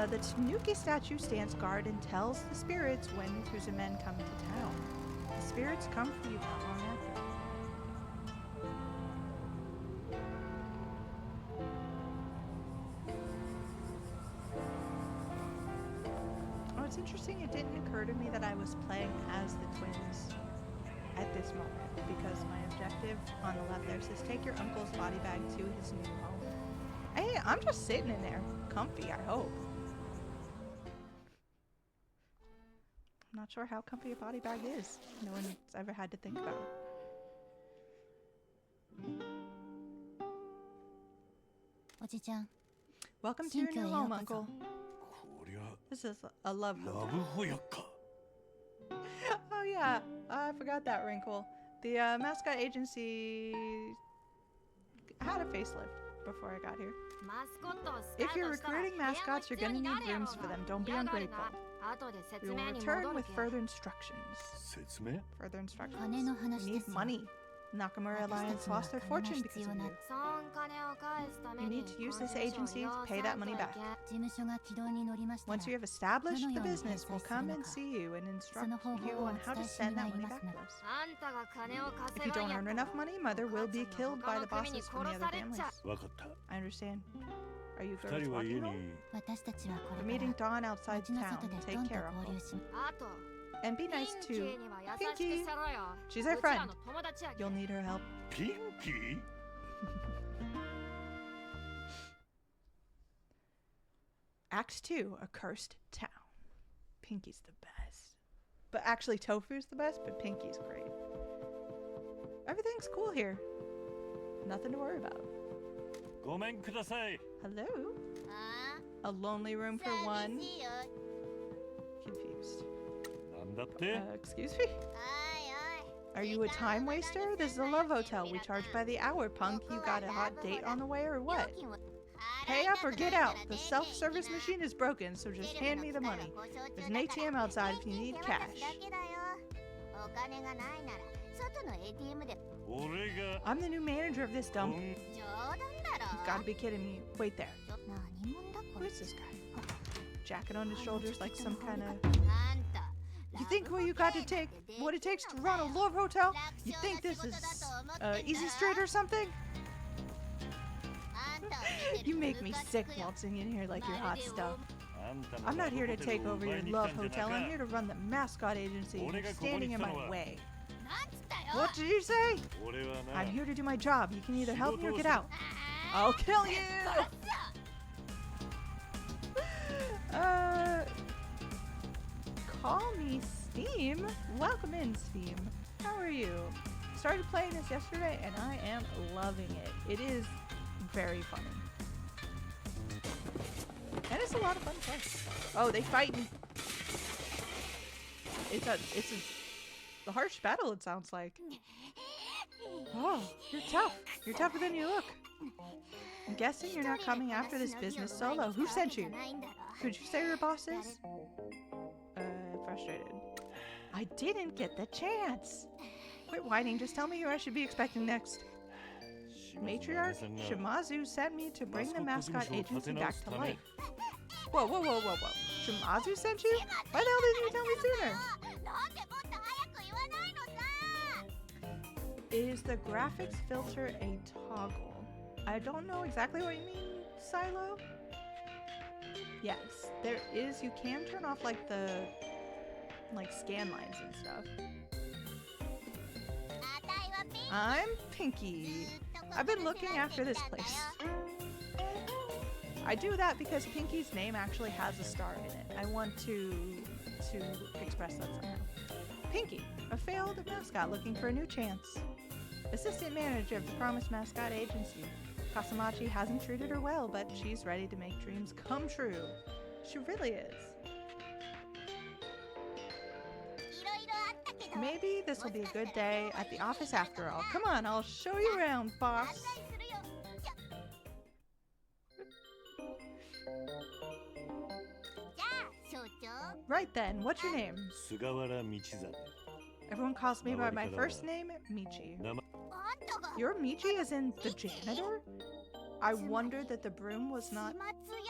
The Tanuki statue stands guard and tells the spirits when Yakuza men come to town. The spirits come for you not long after. Oh, it's interesting. It didn't occur to me that I was playing as the twins at this moment, because my objective on the left there says take your uncle's body bag to his new home. Hey, I'm just sitting in there. Comfy, I hope. I'm not sure how comfy a body bag is. No one's ever had to think about it. おじちゃん Welcome to your new home, Uncle. こりゃ This is a love ラ home. ブホヤか。 Oh yeah, I forgot that wrinkle. The Mascot agency had a facelift before I got here. マスコットをスカウ If you're トしたら recruiting 部屋が mascots, 必 you're 要 gonna にな need るやろ rooms う for が them. Don't be 嫌がる ungrateful. な後で We 説 will 明に return 戻る with け further instructions. 説明 Further instructions. 金の話 We で need すよ money. Nakamura 私た Alliance ちには lost their 金が fortune 必 because 要 of な you. その金を返すため You に need to use this この agency 事 to を pay that money 利用 back. されただけ事務所が軌道に乗りましたら Once you have established the どのように business, we'll 返済する come の and か see you and そ instruct の方 you 法をお on how 伝 to えし send に that 参り money ま back すの to で us. あんたが金を If 稼 you が don't んやっ earn たら enough money, Mother お will 母 be ちゃん killed が by 他 the の組に bosses from the 殺 other されち families. ゃうわかった。 I understand. Are you 二 girls 人は walking 家 home? に私たちはこ We're れから meeting Dawn outside 街の town. 外で Take ドンと care of 合流 her. しあと And be ピン nice キ to ーには優しく Pinky. しろよ She's our うちら friend. の友達やけ You'll need her help. ピンキー Act 2, A Cursed Town. Pinky's the best. But actually, Tofu's the best, but Pinky's great. Everything's cool here. Nothing to worry about. ごめんください。 Hello? あ A lonely room for あ one? 寂しいよ Confused. なんだって？ Excuse me? おいおい Are you a time waster? This is a love hotel. We charge by the hour, punk. You got a hot date on the way or what? 料金を Pay up or get out. The self-service machine is broken, so just hand me the money. There's an ATM outside if you need cash. お金がないなら外の ATM で俺が I'm the new manager of this こ dump. ん 冗談だろ You've got to be kidding me. Wait there. 何者だこ Who れ is this guy? Jacket on his shoulders like some kind of... あんた You think what you got to take, what it takes to run a love hotel? You think this is Easy Street or something? あんたを見てる You make と me ムカつ sick くよ waltzing in here like you're hot stuff. あんたの I'm not here to ラブホテル take を over 奪 your いに来た love んじゃな hotel. か I'm here to run the Mascot agency. You're standing in my way. なんつったよ What did you say? 俺はな I'm here to do my job. You can either help me or get out. あ I'll kill you! ー Call me Steam. Welcome in, Steam. How are you? Started playing this yesterday and I am loving it. It is very funny. And it's a lot of fun to play. Oh, they fighting. It's a harsh battle, it sounds like. Oh, you're tough. You're tougher than you look. I'm guessing you're not coming after this business solo. Who sent you? Could you say who your boss is? Frustrated. I didn't get the chance. Quit whining. Just tell me who I should be expecting next. Matriarch Shimazu sent me to bring the Mascot agency back to life. Whoa, whoa, whoa, whoa, whoa. Shimazu sent you? Why the hell didn't you tell me sooner? なんでもっと早く言わないのさ Is the graphics filter a toggle? I don't know exactly what you mean, Silo. Yes, there is. You can turn off like the scan lines and stuff. あたいはピン I'm Pinky. I've been looking after this place. I do that because Pinky's name actually has a star in it. I want to express that somehow. Pinky, a failed mascot looking for a new chance. Assistant manager of the Promised Mascot Agency. Kasamachi hasn't treated her well, but she's ready to make dreams come true. She really is. いろいろあったけ Maybe this will be a good day at the office after all. Come on, I'll show you around, boss. Right then, what's your name? 菅原道真 Everyone calls me by my first name, Michi. Your Michi is in the janitor? I wondered that the broom was not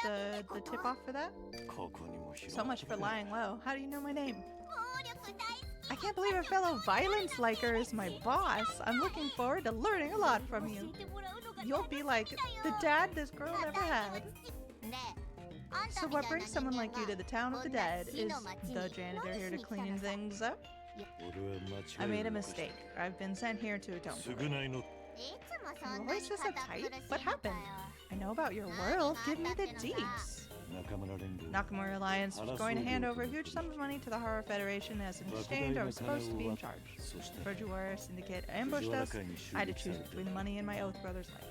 the tip-off for that. ここにも広 So much for lying low. How do you know my name? I can't believe a fellow violence liker is my boss. I'm looking forward to learning a lot from you. You'll be like the dad this girl never had. So what brings someone like you to the town of the dead? Is the janitor here to clean things up? 俺は間違い I made a を犯した mistake. I've been sent here to atone for it. 償いの Your voice is so tight. What happened? I know about your world. Give me the deets. 仲間連合 Nakamura Alliance was going to hand over a huge sum of money to the Horror Federation. As an exchange, I was supposed to be in charge. そして The Fujiwara Syndicate ambushed us. I had to choose between the money and my Oath brother's life.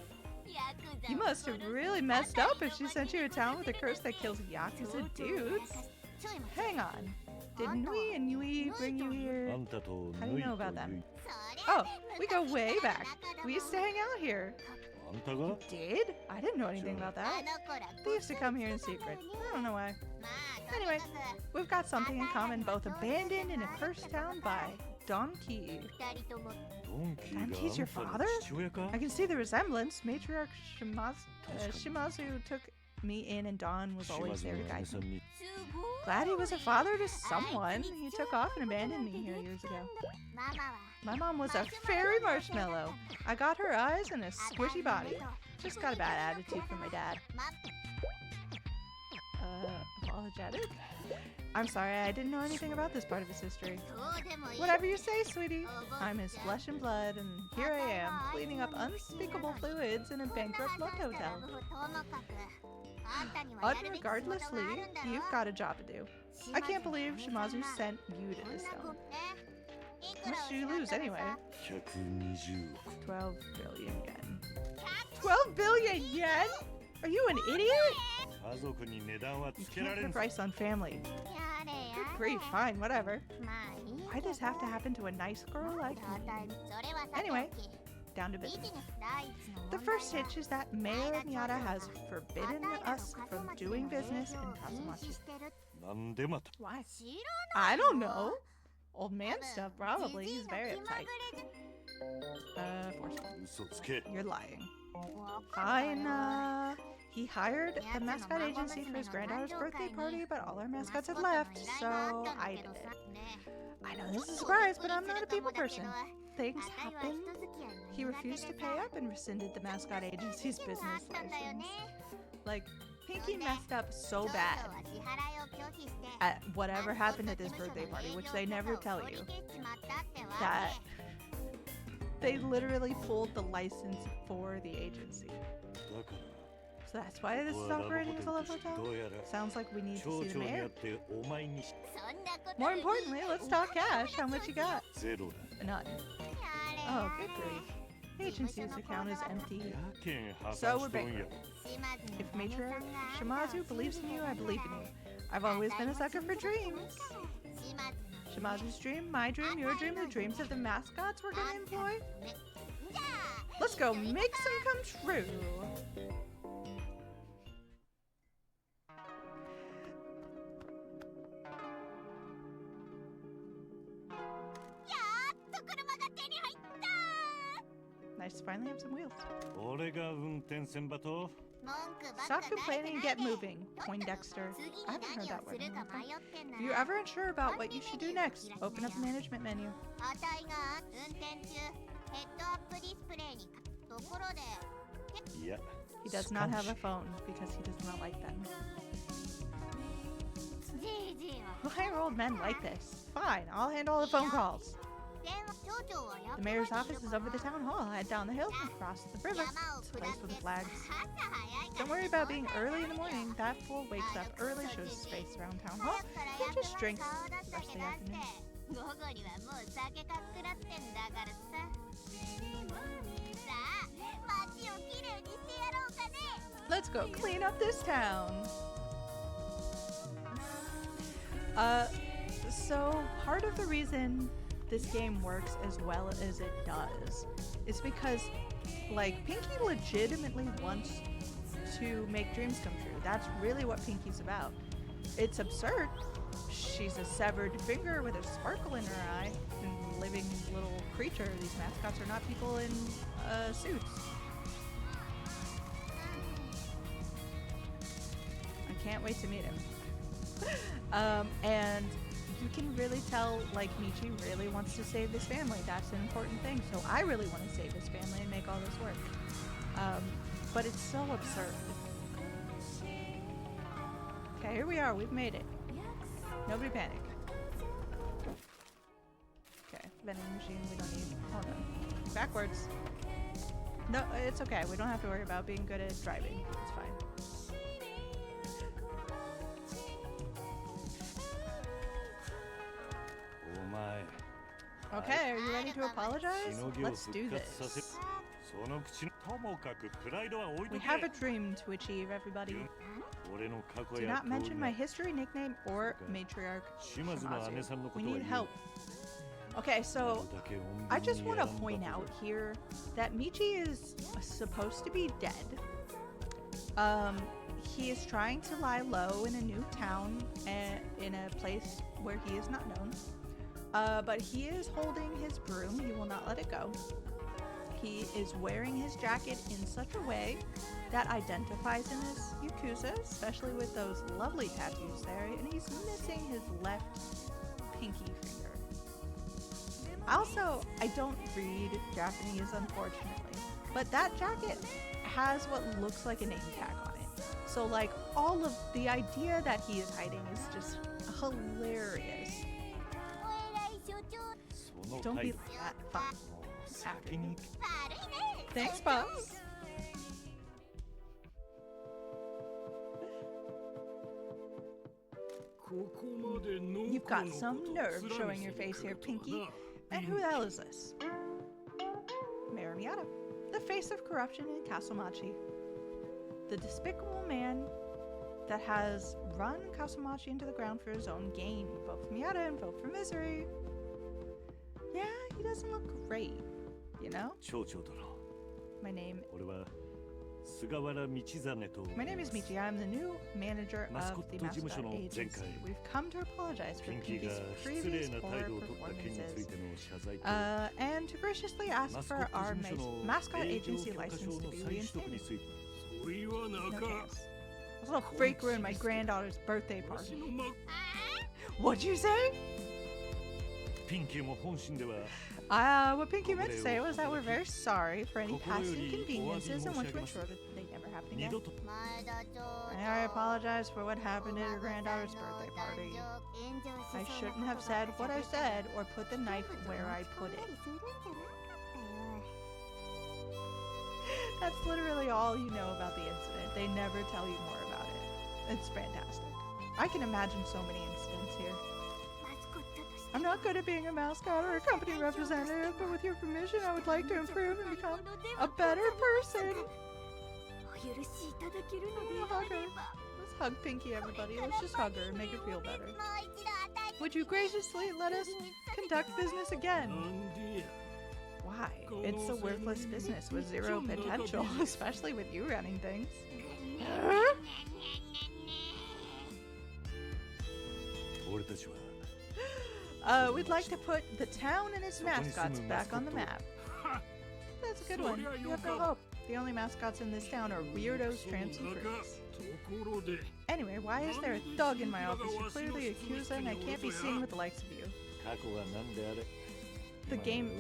You must have really messed up if she sent you to town with a curse that kills Yakuza dudes. Hang on. Didn't we and Yui bring you here? あんたと How do ぬ you い know と about them? ゆい Oh, we go way back. We used to hang out here. あんたが Did? I didn't know anything about that. They used to come here in secret. I don't know why. Anyway, we've got something in common, both abandoned in a cursed town by Donkey. ドンキーが Donkey's your あんた father? の父親か I can see the resemblance. Matriarch Shimazu took me in and Don was always 島 there 津 to の guide 姉さん me. に Glad he was a father to someone. He took off and abandoned me here years ago. My mom was a fairy marshmallow. I got her eyes and a squishy body. Just got a bad attitude from my dad. Apologetic? I'm sorry, I didn't know anything about this part of his history. Whatever you say, sweetie. I'm his flesh and blood, and here I am, cleaning up unspeakable fluids in a bankrupt luck hotel. Regardlessly, you've got a job to do. I can't believe Shimazu sent you to this town. How much do you lose anyway? 120 億 12 billion yen. 12 billion yen? Are you an idiot? 家族に値段は You つけら can't れん put ぞ price on family. Good grief, fine, whatever. Why'd this have to happen to a nice girl like me? Anyway, down to business. The first hitch is that Mayor Miyata has forbidden us from doing business in Kazamachi. なんでまた Why? I don't know. Old man stuff, probably. He's very uptight. Forceful. 嘘つけ You're lying. Fine, he hired a mascot agency for his granddaughter's birthday party, but all our mascots had left, so I did it. I know this is a surprise, but I'm not a people person. Things happened. He refused to pay up and rescinded the mascot agency's business license. Like, Pinky messed up so bad at whatever happened at this birthday party, which they never tell you, that they literally pulled the license for the agency. だから So that's why this is operating as a love hotel? どうやら Sounds like we need to 町 see the 長に会 mayor. ってお前に More importantly, let's talk cash. How much you got? ゼロだ None. Oh, good grief. The agency's account is empty. やけん破 So 産 we're しとんや bankrupt. If Matriarch Shimazu believes in you, I believe in you. I've always been a sucker for dreams. Shimazu's dream, my dream, your dream, the dreams of the mascots we're gonna employ. Let's go make some come true. Nice to finally have some wheels. 俺が運転せんばと Stop complaining and get moving, Poindexter. I haven't heard that word in a long time. If you're ever unsure about what you should do next, open up the management menu. He does not have a phone because he does not like them. Why are old men like this? Fine, I'll handle all the phone calls. The mayor's office is over the town hall. Head down the hill and cross the river. It's a place with the flags. Don't worry about being early in the morning. That fool wakes up early, shows his face around town hall, and just drinks the rest of the afternoon. Let's go clean up this town. So part of the reason this game works as well as it does is because, like, Pinky legitimately wants to make dreams come true. That's really what Pinky's about. It's absurd. She's a severed finger with a sparkle in her eye, and living little creature. These mascots are not people in suits. I can't wait to meet him. And you can really tell, like, Michi really wants to save this family. That's an important thing. So I really want to save this family and make all this work. But it's so absurd. Okay, here we are. We've made it. Nobody panic. Okay, vending machine we don't need. Hold on. Backwards. No, it's okay. We don't have to worry about being good at driving. It's fine. Okay, are you ready to apologize? Let's do this. We have a dream to achieve, everybody. Do not mention my history, nickname, or matriarch Shimazu. We need help. Okay, so I just want to point out here that Michi is supposed to be dead. He is trying to lie low in a new town, in a place where he is not known. But he is holding his broom. He will not let it go. He is wearing his jacket in such a way that identifies him as Yakuza, especially with those lovely tattoos there, and he's missing his left pinky finger. Also, I don't read Japanese, unfortunately, but that jacket has what looks like a name tag on it. So, like, all of the idea that he is hiding is just hilarious. Don't be that fun. After you. Thanks, Pops. You've got some nerve showing your face here, Pinky. And who the hell is this? Mayor Miyata, the face of corruption in Kasumachi. The despicable man that has run Kasumachi into the ground for his own gain. Vote for Miyata and vote for misery. Yeah, he doesn't look great, you know? My name is Michi. I'm the new manager of the Mascot agency. We've come to apologize for Pinky's previous poor performances and to graciously ask for our Mascot agency license to be reinstated. No thanks. This little freak ruined my granddaughter's birthday party. What'd you say? What Pinky meant to say was that we're very sorry for any past inconveniences and want to ensure that they never happen again. I apologize for what happened at your granddaughter's birthday party. I shouldn't have said what I said or put the knife where I put it. That's literally all you know about the incident. They never tell you more about it. It's fantastic. I can imagine so many incidents here. I'm not good at being a mascot or a company representative, but with your permission, I would like to improve and become a better person. Hug her. Let's hug Pinky, everybody. Let's just hug her and make her feel better. Would you graciously let us conduct business again? Why? It's a worthless business with zero potential, especially with you running things. We'd like to put the town and its mascots back on the map. That's a good one. You have no hope. The only mascots in this town are weirdos, tramps, and freaks. Anyway, why is there a thug in my office? You're clearly Yakuza, and I can't be seen with the likes of you. The game,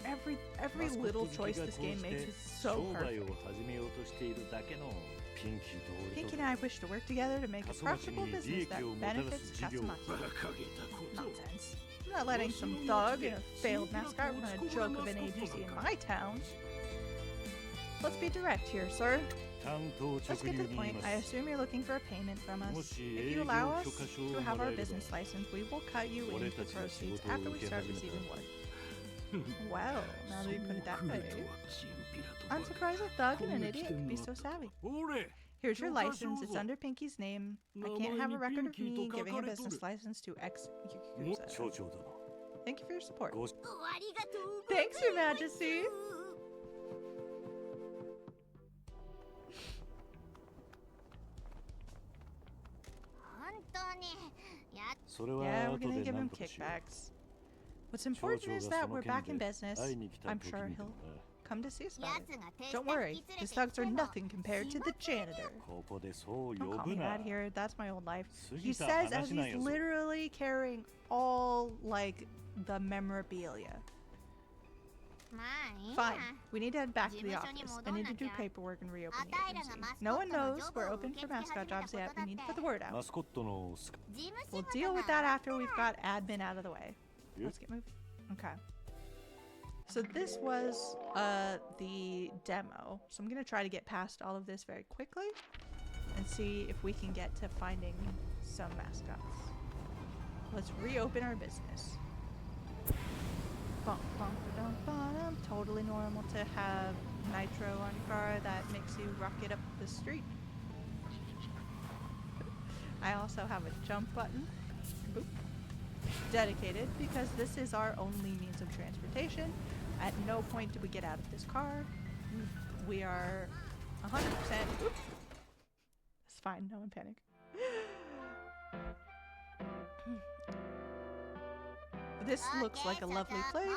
every little choice this game makes is so perfect. Pinky and I wish to work together to make a profitable business that benefits Kasumachi. Nonsense. I'm not letting some thug and a failed mascot run a joke of an agency in my town. Let's be direct here, sir. Let's get to the point. I assume you're looking for a payment from us. If you allow us to have our business license, we will cut you into the proceeds after we start receiving work. Well, now that you put it that way. I'm surprised a thug and an idiot could be so savvy. Here's your license. It's under Pinky's name. I can't have a record of me giving a business license to ex-Yakuza. Thank you for your support. ご ありがとう Thanks, Your Majesty. 本当にやっそれは Yeah, we're 後 gonna で give 何 him とかしよう kickbacks. What's 町 important 長 is が that その we're back 件 in で business. 会いに来た I'm 時 sure にで he'll もな come to see us や about it. つが手 Don't 下 worry, 引き連れ these て thugs きて are も nothing compared to the janitor. ここでそう Don't 呼 call ぶ me な that here. That's my old life. 過 He ぎた says as 話なん he's やぞ literally carrying all like the memorabilia. まあいい Fine. や We need to head back to the 事務所に office. 戻 I ん need な to き do ゃ。 paperwork and reopen あ the たいらが agency. マスコ No ッ one トの knows ジョブ we're を open 受け for 付け mascot 始め jobs た yet. って We need to put the word out. マスコットのスカ事務 We'll 仕 deal 事 with だ that after we've got admin out of the way. Yep. Let's get moving. Okay. So this was the demo. So I'm gonna try to get past all of this very quickly and see if we can get to finding some mascots. Let's reopen our business. Bum, bum, ba-dum, ba-dum. Totally normal to have nitro on your car that makes you rocket up the street. I also have a jump button. Boop. Dedicated because this is our only means of transportation. At no point do we get out of this car. We are 100%. Oops. It's fine. No one panic. This looks like a lovely place,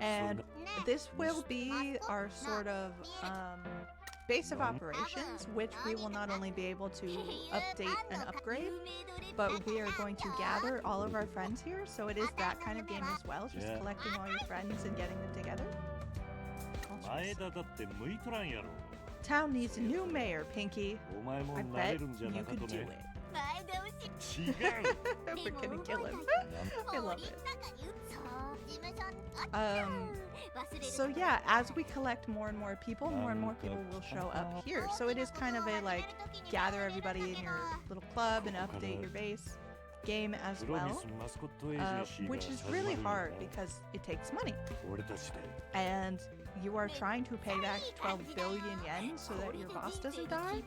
and this will be our sort of base of operations, which we will not only be able to update and upgrade, but we are going to gather all of our friends here, so it is that kind of game as well, just Yeah. collecting all your friends and getting them together. 前田だって向いとらんやろ Town needs a new mayor, Pinky. お前も I なれ bet るんじゃ you なか could と do ね it. 前倒し 違う We're gonna kill him. I love it. そう事務所に Um, 忘れる So yeah, as we collect more and more people will show up here. So it is kind of a like gather everybody in your little club and update your base game as プロミ well, スマスコットエージェンシーが which is 始まる really んや hard ろ because it takes money, 俺たちで and you are trying to pay back 12 billion yen so that your boss doesn't die.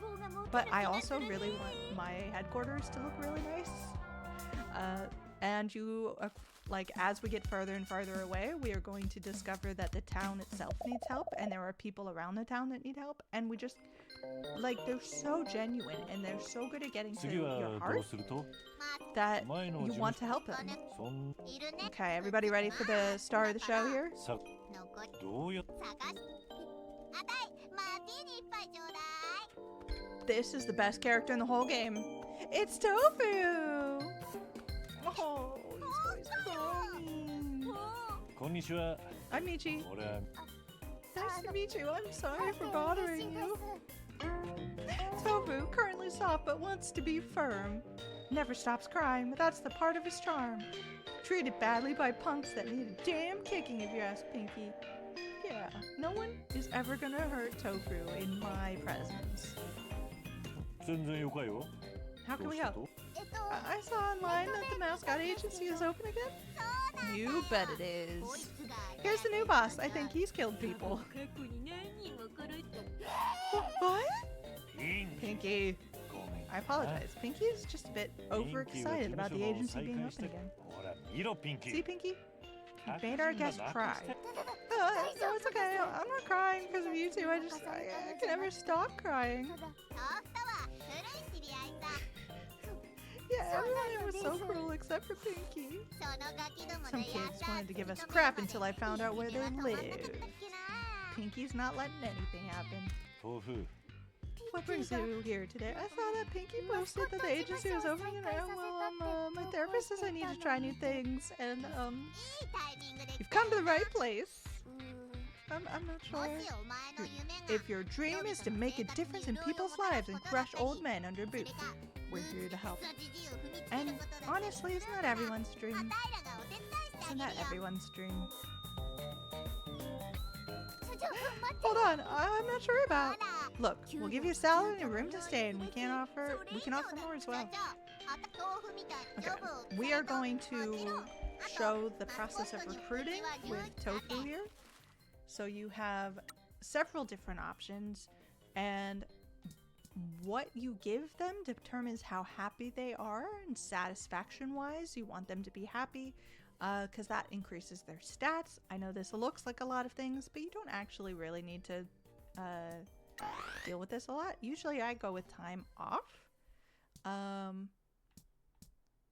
But I also really want my headquarters to look really nice. And you, like, as we get further and farther away, we are going to discover that the town itself needs help, and there are people around the town that need help, and we just, like, they're so genuine, and they're so good at getting to 次は your どう heart すると that 前の you 事 want 務 to help them. そん いるね Okay, everybody ready for the star of the show here? さ残りどうやっ探しあたいマーティーニ一杯ちょうだい This is the best character in the whole game. It's Tofu! Oh, he's crying. こんにちは I'm Michi. 俺は Nice to meet you. I'm sorry for bothering you. Tofu, currently soft but wants to be firm. Never stops crying, but that's the part of his charm. Treated badly by punks that need a damn kicking if you ask Pinky. Yeah, no one is ever gonna hurt Tofu in my presence. 全然よかよ How ど can う we した help? と I saw online that the Mascot agency is open again. You bet it is. こいつが Here's the new boss. I think he's killed people. 過去に何人も殺した What? ピン Pinky. ごめん I apologize. Pinky is just a bit ピンキーは overexcited 事 about 務 the 所を agency 再 being 開し open て again. ほら見ろピンキ See, ー Pinky? 客 Made 人 our が guest 泣 cry. かして No, it's okay. I'm not crying because of you two. I can never stop crying. 豆腐とは古い知り合いさ Yeah, everyone was so cruel except for Pinky. そのガキども Some でやっ kids た wanted to give us 突き止め crap る until I found out where they まで live. 止まんなかったっけな Pinky's not letting anything happen. 豆腐 What brings you here today? I saw that Pinky posted that the agency was opening and my therapist says I need to try new things and いいタイミングで you've come to the right place. うー I'm not も sure. しお前の夢が If your dream is to make a difference in people's lives and crush old men under boots, we're here to help. And honestly, isn't that everyone's あ dream? たいらがお手伝いしてあ Isn't げ that るよ everyone's dream? ちょ待って Hold on, I'm not sure ほ about. ら Look, we'll give you a salad and a room to stay, and we can offer more as well. Okay, we are going to show the process of recruiting with Tofu here. So you have several different options, and what you give them determines how happy they are, and satisfaction wise you want them to be happy. because that increases their stats. I know this looks like a lot of things, but you don't actually really need to deal with this a lot. Usually I go with time off.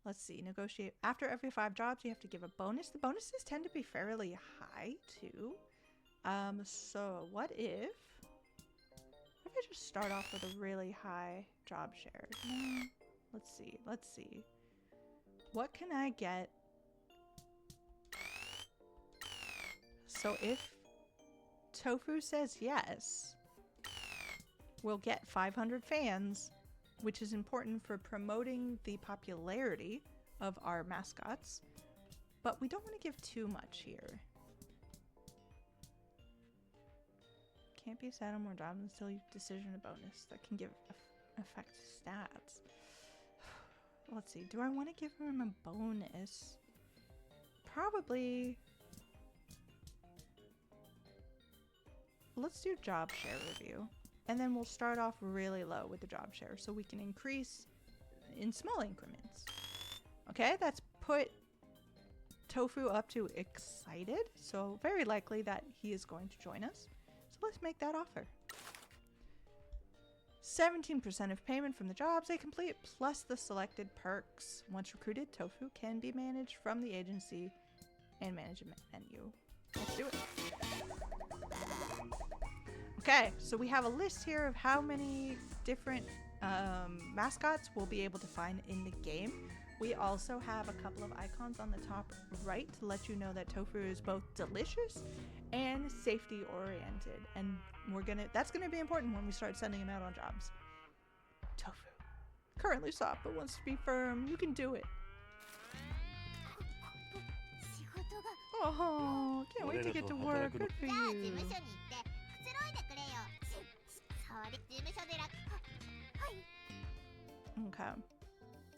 Let's see, negotiate. After every 5 jobs, you have to give a bonus. The bonuses tend to be fairly high too. So what if I just start off with a really high job share? Let's see. What can I get? So if Tofu says yes, we'll get 500 fans, which is important for promoting the popularity of our mascots. But we don't want to give too much here. Can't be set on more jobs until you decision a bonus that can give affect stats. Let's see. Do I want to give him a bonus? Probably. Let's do job share review. And then we'll start off really low with the job share so we can increase in small increments. Okay, that's put Tofu up to excited. So very likely that he is going to join us. So let's make that offer. 17% of payment from the jobs they complete plus the selected perks. Once recruited, Tofu can be managed from the agency and management menu. Let's do it. Okay, so we have a list here of how many different mascots we'll be able to find in the game. We also have a couple of icons on the top right to let you know that Tofu is both delicious and safety oriented, and that's gonna be important when we start sending him out on jobs. Tofu, currently soft but wants to be firm. You can do it. Oh, can't wait to get to work. Good for じゃあ事 you. 務所に行ってくつろいでくれよそうで事務所で楽はい Okay.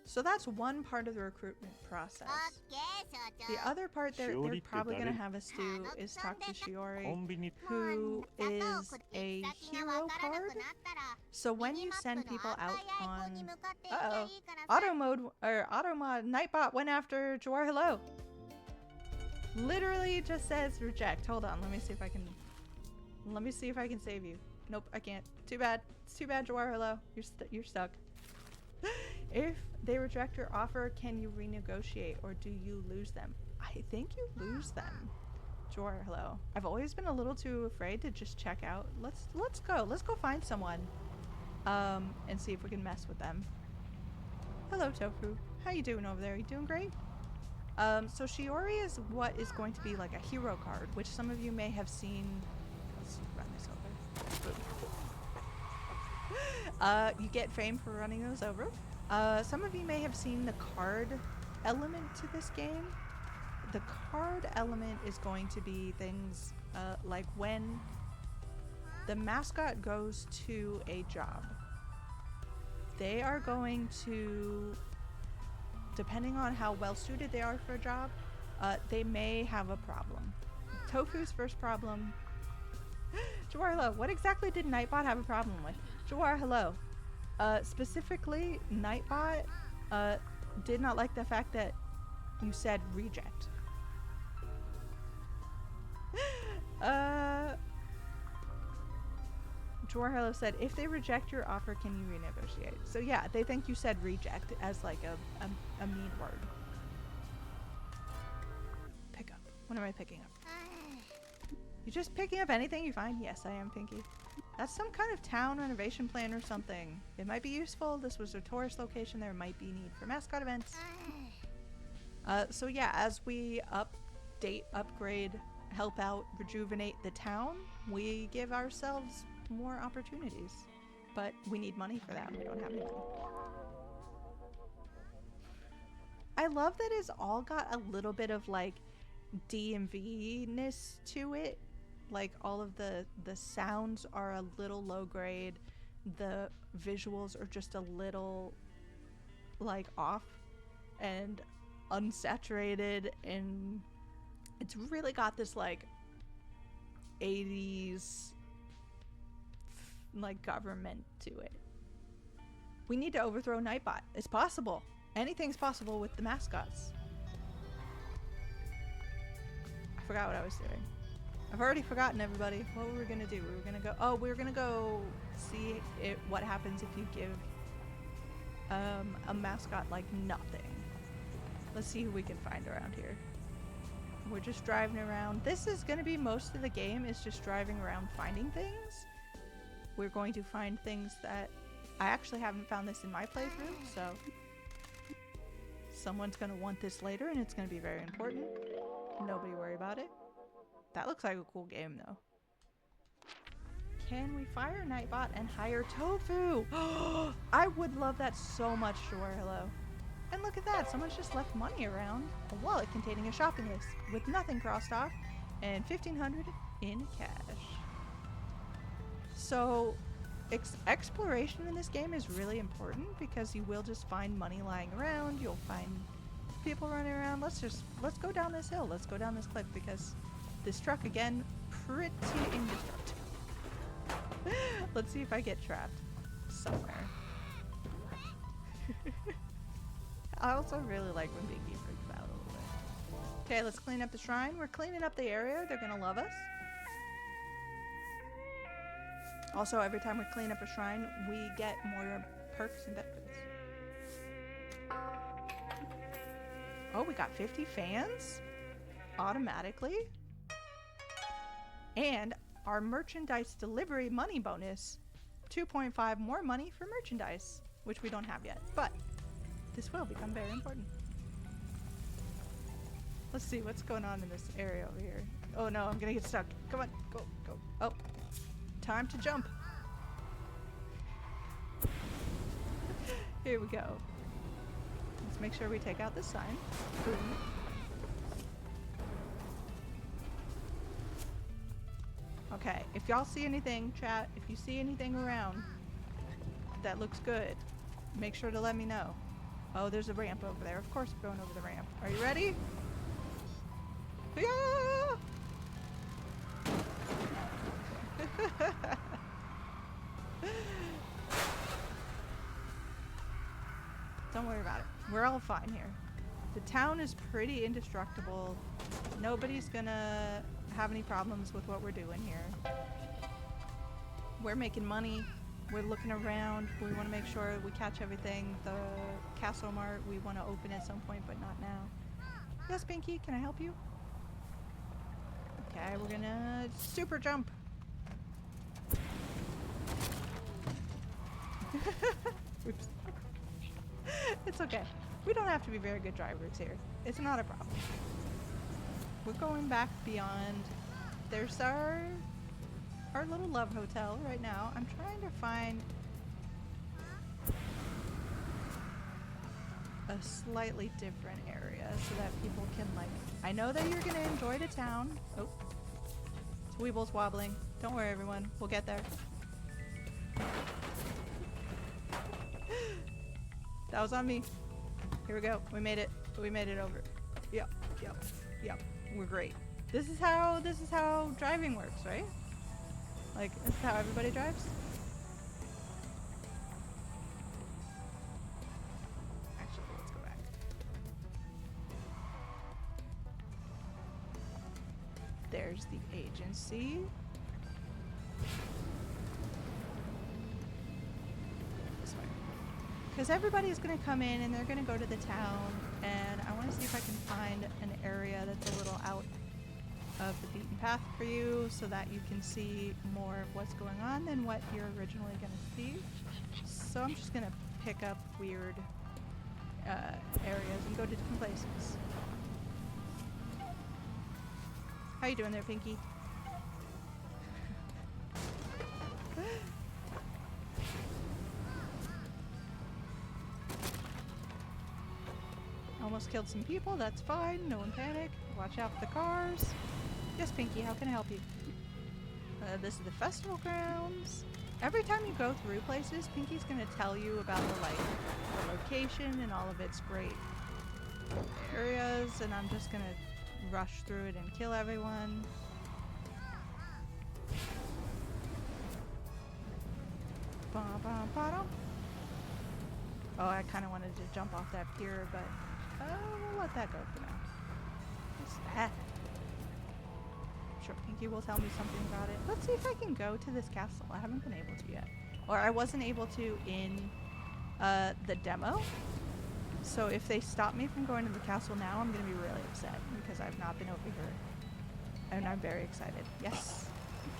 So that's one part of the recruitment process. オッケー所 The 長 other part they're Shiori probably going to って誰？ have us do is talk to コ Shiori, ンビニ who 砂糖 is 食って a 行き先が hero わからなく card. なったら So when ミニ you マッ send プの people 赤 out いアイコンに on 向かって行けばいいからさ auto mode or auto mod, Nightbot went after Jawar Hello. Literally just says reject. Hold on, let me see if I can save you. Nope, I can't. Too bad. It's too bad, Jawar Hello. You're stuck. If they reject your offer, can you renegotiate or do you lose them? I think you lose them. Jawar Hello. I've always been a little too afraid to just check out. Let's go find someone. And see if we can mess with them. Hello, Tofu. How you doing over there? You doing great? So Shiori is what is going to be like a hero card, which some of you may have seen. Let's run this over. You get fame for running those over. Some of you may have seen the card element to this game. The card element is going to be things like when the mascot goes to a job, they are going to, depending on how well suited they are for a job, they may have a problem. Tofu's first problem. Jawar Hello, what exactly did Nightbot have a problem with? Jawar Hello. Specifically, Nightbot did not like the fact that you said reject. Jawar Hello said, if they reject your offer, can you renegotiate? So yeah, they think you said reject as like a mean word. Pick up. What am I picking up? You just picking up anything you find? Yes, I am, Pinky. That's some kind of town renovation plan or something. It might be useful. This was a tourist location. There might be need for mascot events. So yeah, as we update, upgrade, help out, rejuvenate the town, we give ourselves more opportunities. But we need money for that. We don't have any money. I love that it's all got a little bit of like DMV-ness to it. Like all of the sounds are a little low grade. The visuals are just a little like off and unsaturated, and it's really got this like 80s like government to it. We need to overthrow Nightbot. It's possible. Anything's possible with the mascots. forgot what I was doing. I've already forgotten, everybody. What were we gonna do? We were gonna go. Oh, we were gonna go see what happens if you give a mascot like nothing. Let's see who we can find around here. We're just driving around. This is gonna be most of the game, is just driving around finding things. We're going to find things that I actually haven't found this in my playthrough, so someone's gonna want this later and it's gonna be very important. Nobody worry about it. That looks like a cool game though. Can we fire Nightbot and hire Tofu? I would love that so much, Sure Hello. And look at that, someone's just left money around. A wallet containing a shopping list with nothing crossed off and 1,500 in cash. So exploration in this game is really important because you will just find money lying around, you'll find people running around. Let's go down this hill, let's go down this cliff because this truck again, pretty indestructible. Let's see if I get trapped somewhere. I also really like when Binky freaks out a little bit. Okay, let's clean up the shrine. We're cleaning up the area. They're gonna love us. Also, every time we clean up a shrine, we get more perks and benefits. Oh, we got 50 fans? Automatically? And our merchandise delivery money bonus, 2.5 more money for merchandise, which we don't have yet, but this will become very important. Let's see what's going on in this area over here. Oh no, I'm gonna get stuck. Come on, go, go. Oh, time to jump. Here we go. Let's make sure we take out this sign. Boom. Okay, if y'all see anything, chat, if you see anything around that looks good, make sure to let me know. Oh, there's a ramp over there. Of course we're going over the ramp. Are you ready? Yeah! Don't worry about it. We're all fine here. The town is pretty indestructible. Nobody's gonna have any problems with what we're doing here. We're making money. We're looking around. We want to make sure we catch everything. The Castle Mart we want to open at some point, but not now. Yes, Binky, can I help you? Okay, we're gonna super jump. Oops. It's okay. We don't have to be very good drivers here. It's not a problem. We're going back beyond. There's our little love hotel right now. I'm trying to find a slightly different area so that people can like. I know that you're gonna enjoy the town. Oh, Weeble's wobbling. Don't worry, everyone. We'll get there. That was on me. Here we go. We made it. We made it over. Yep. Yep. Yep. We're great. This is how driving works, right? Like, this is how everybody drives? Actually, let's go back. There's the agency. This way. Because everybody's going to come in and they're going to go to the town, and I want to see if I can find an area that's a little out of the beaten path for you so that you can see more of what's going on than what you're originally going to see. So I'm just going to pick up weird areas and go to different places. How you doing there, Pinky? Almost killed some people, that's fine, no one panic. Watch out for the cars. Yes, Pinky, how can I help you? This is the festival grounds. Every time you go through places, Pinky's gonna tell you about the location and all of its great areas, and I'm just gonna rush through it and kill everyone. Oh, I kind of wanted to jump off that pier, but we'll let that go for now. What's that? sure Pinky will tell me something about it. Let's see if I can go to this castle. I haven't been able to yet. Or I wasn't able to in the demo. So if they stop me from going to the castle now, I'm going to be really upset because I've not been over here. And I'm very excited. Yes.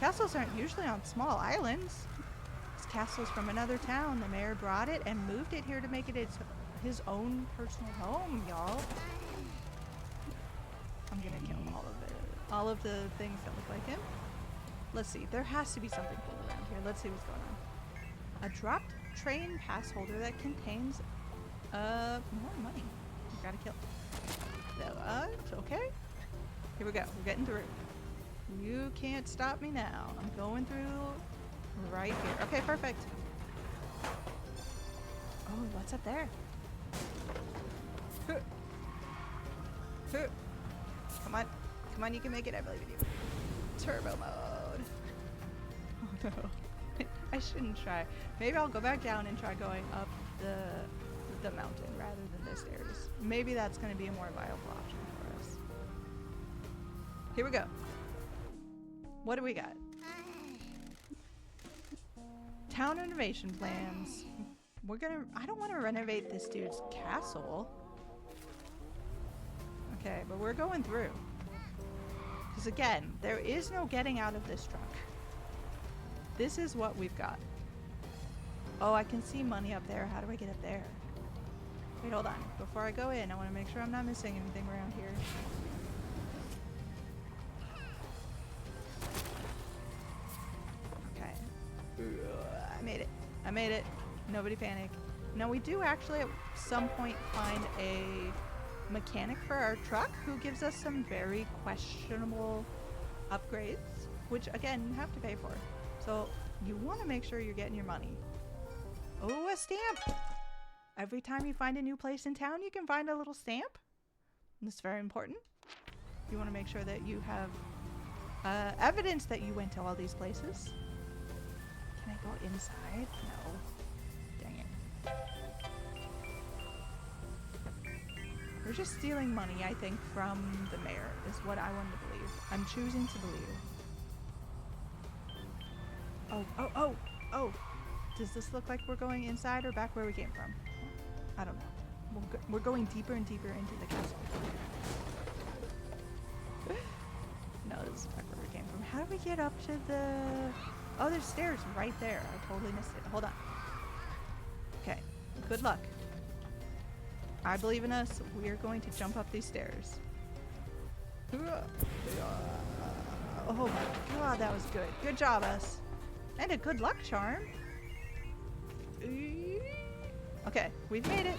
Castles aren't usually on small islands. This castle's from another town. The mayor brought it and moved it here to make it his own personal home, y'all. I'm going to kill all of it. All of the things that look like him. Let's see. There has to be something cool around here. Let's see what's going on. A dropped train pass holder that contains more money. Gotta kill. Okay. Here we go. We're getting through. You can't stop me now. I'm going through right here. Okay, perfect. Oh, what's up there? Come on. Come on, you can make it. I believe in you. Turbo mode. Oh no. I shouldn't try. Maybe I'll go back down and try going up the mountain rather than the stairs. Maybe that's going to be a more viable option for us. Here we go. What do we got? Town renovation plans. I don't want to renovate this dude's castle. Okay, but we're going through. Because again, there is no getting out of this truck. This is what we've got. Oh, I can see money up there. How do I get up there? Wait, hold on. Before I go in, I want to make sure I'm not missing anything around here. Okay. I made it. I made it. Nobody panic. Now we do actually at some point find a mechanic for our truck who gives us some very questionable upgrades, which again, you have to pay for. So you want to make sure you're getting your money. Oh, a stamp! Every time you find a new place in town, you can find a little stamp. This is very important. You want to make sure that you have evidence that you went to all these places. Can I go inside? No. Dang it. We're just stealing money, I think, from the mayor, is what I want to believe. I'm choosing to believe. Oh. Does this look like we're going inside or back where we came from? I don't know. We're going deeper and deeper into the castle. No, this is back where we came from. How do we get up to the... Oh, there's stairs right there. I totally missed it. Hold on. Okay. Good luck. I believe in us. We are going to jump up these stairs. Oh my god, that was good. Good job, us. And a good luck charm. Okay, we've made it.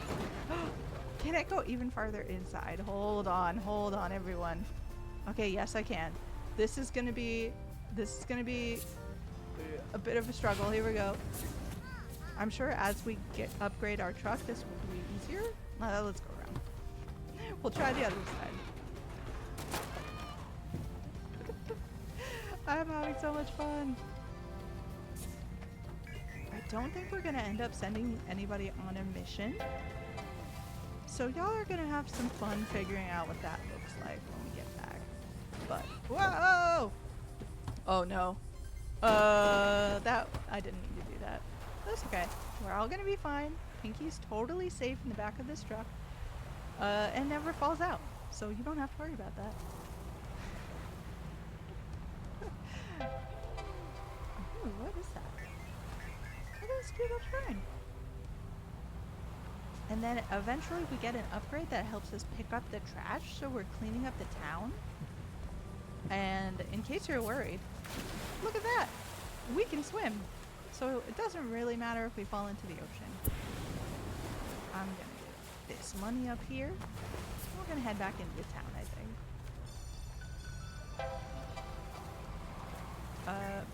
Can I go even farther inside? Hold on, everyone. Okay, yes, I can. This is gonna be a bit of a struggle. Here we go. I'm sure as we upgrade our truck, this will be easier. Let's go around. We'll try the other side. I'm having so much fun. I don't think we're gonna end up sending anybody on a mission. So y'all are gonna have some fun figuring out what that looks like when we get back. But, whoa! Oh no. That, I didn't mean to do that. That's okay. We're all gonna be fine. Pinky's totally safe in the back of this truck. And never falls out. So you don't have to worry about that. Oh, what is that? Look at this cute little shrine. And then eventually we get an upgrade that helps us pick up the trash, so we're cleaning up the town. And in case you're worried, look at that! We can swim! So it doesn't really matter if we fall into the ocean. I'm gonna get this money up here. We're gonna head back into the town, I think.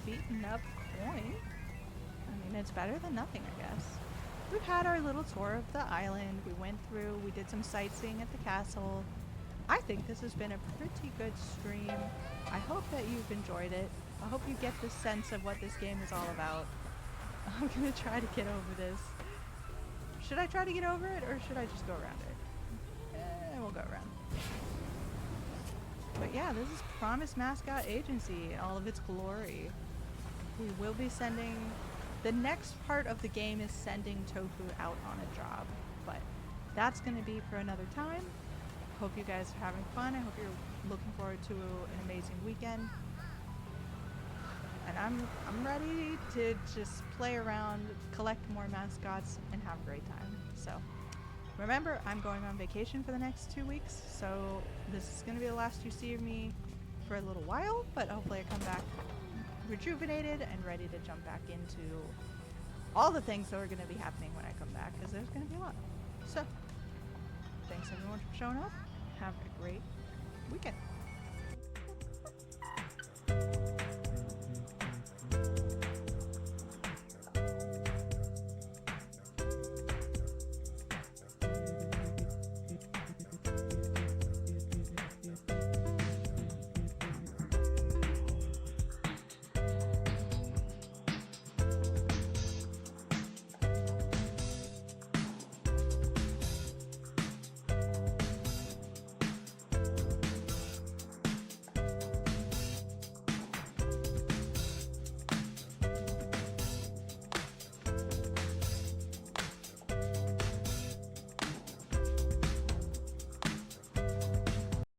Beaten up coin? I mean, it's better than nothing, I guess. We've had our little tour of the island. We went through, we did some sightseeing at the castle. I think this has been a pretty good stream. I hope that you've enjoyed it. I hope you get the sense of what this game is all about. I'm gonna try to get over this. Should I try to get over it, or should I just go around it? We'll go around. But yeah, this is Promise Mascot Agency in all of its glory. We will be sending... The next part of the game is sending Tofu out on a job. But that's going to be for another time. Hope you guys are having fun. I hope you're looking forward to an amazing weekend. And I'm ready to just play around, collect more mascots, and have a great time. So remember, I'm going on vacation for the next 2 weeks, so this is going to be the last you see of me for a little while, but hopefully I come back rejuvenated and ready to jump back into all the things that are going to be happening when I come back, because there's going to be a lot. So thanks everyone for showing up. Have a great weekend.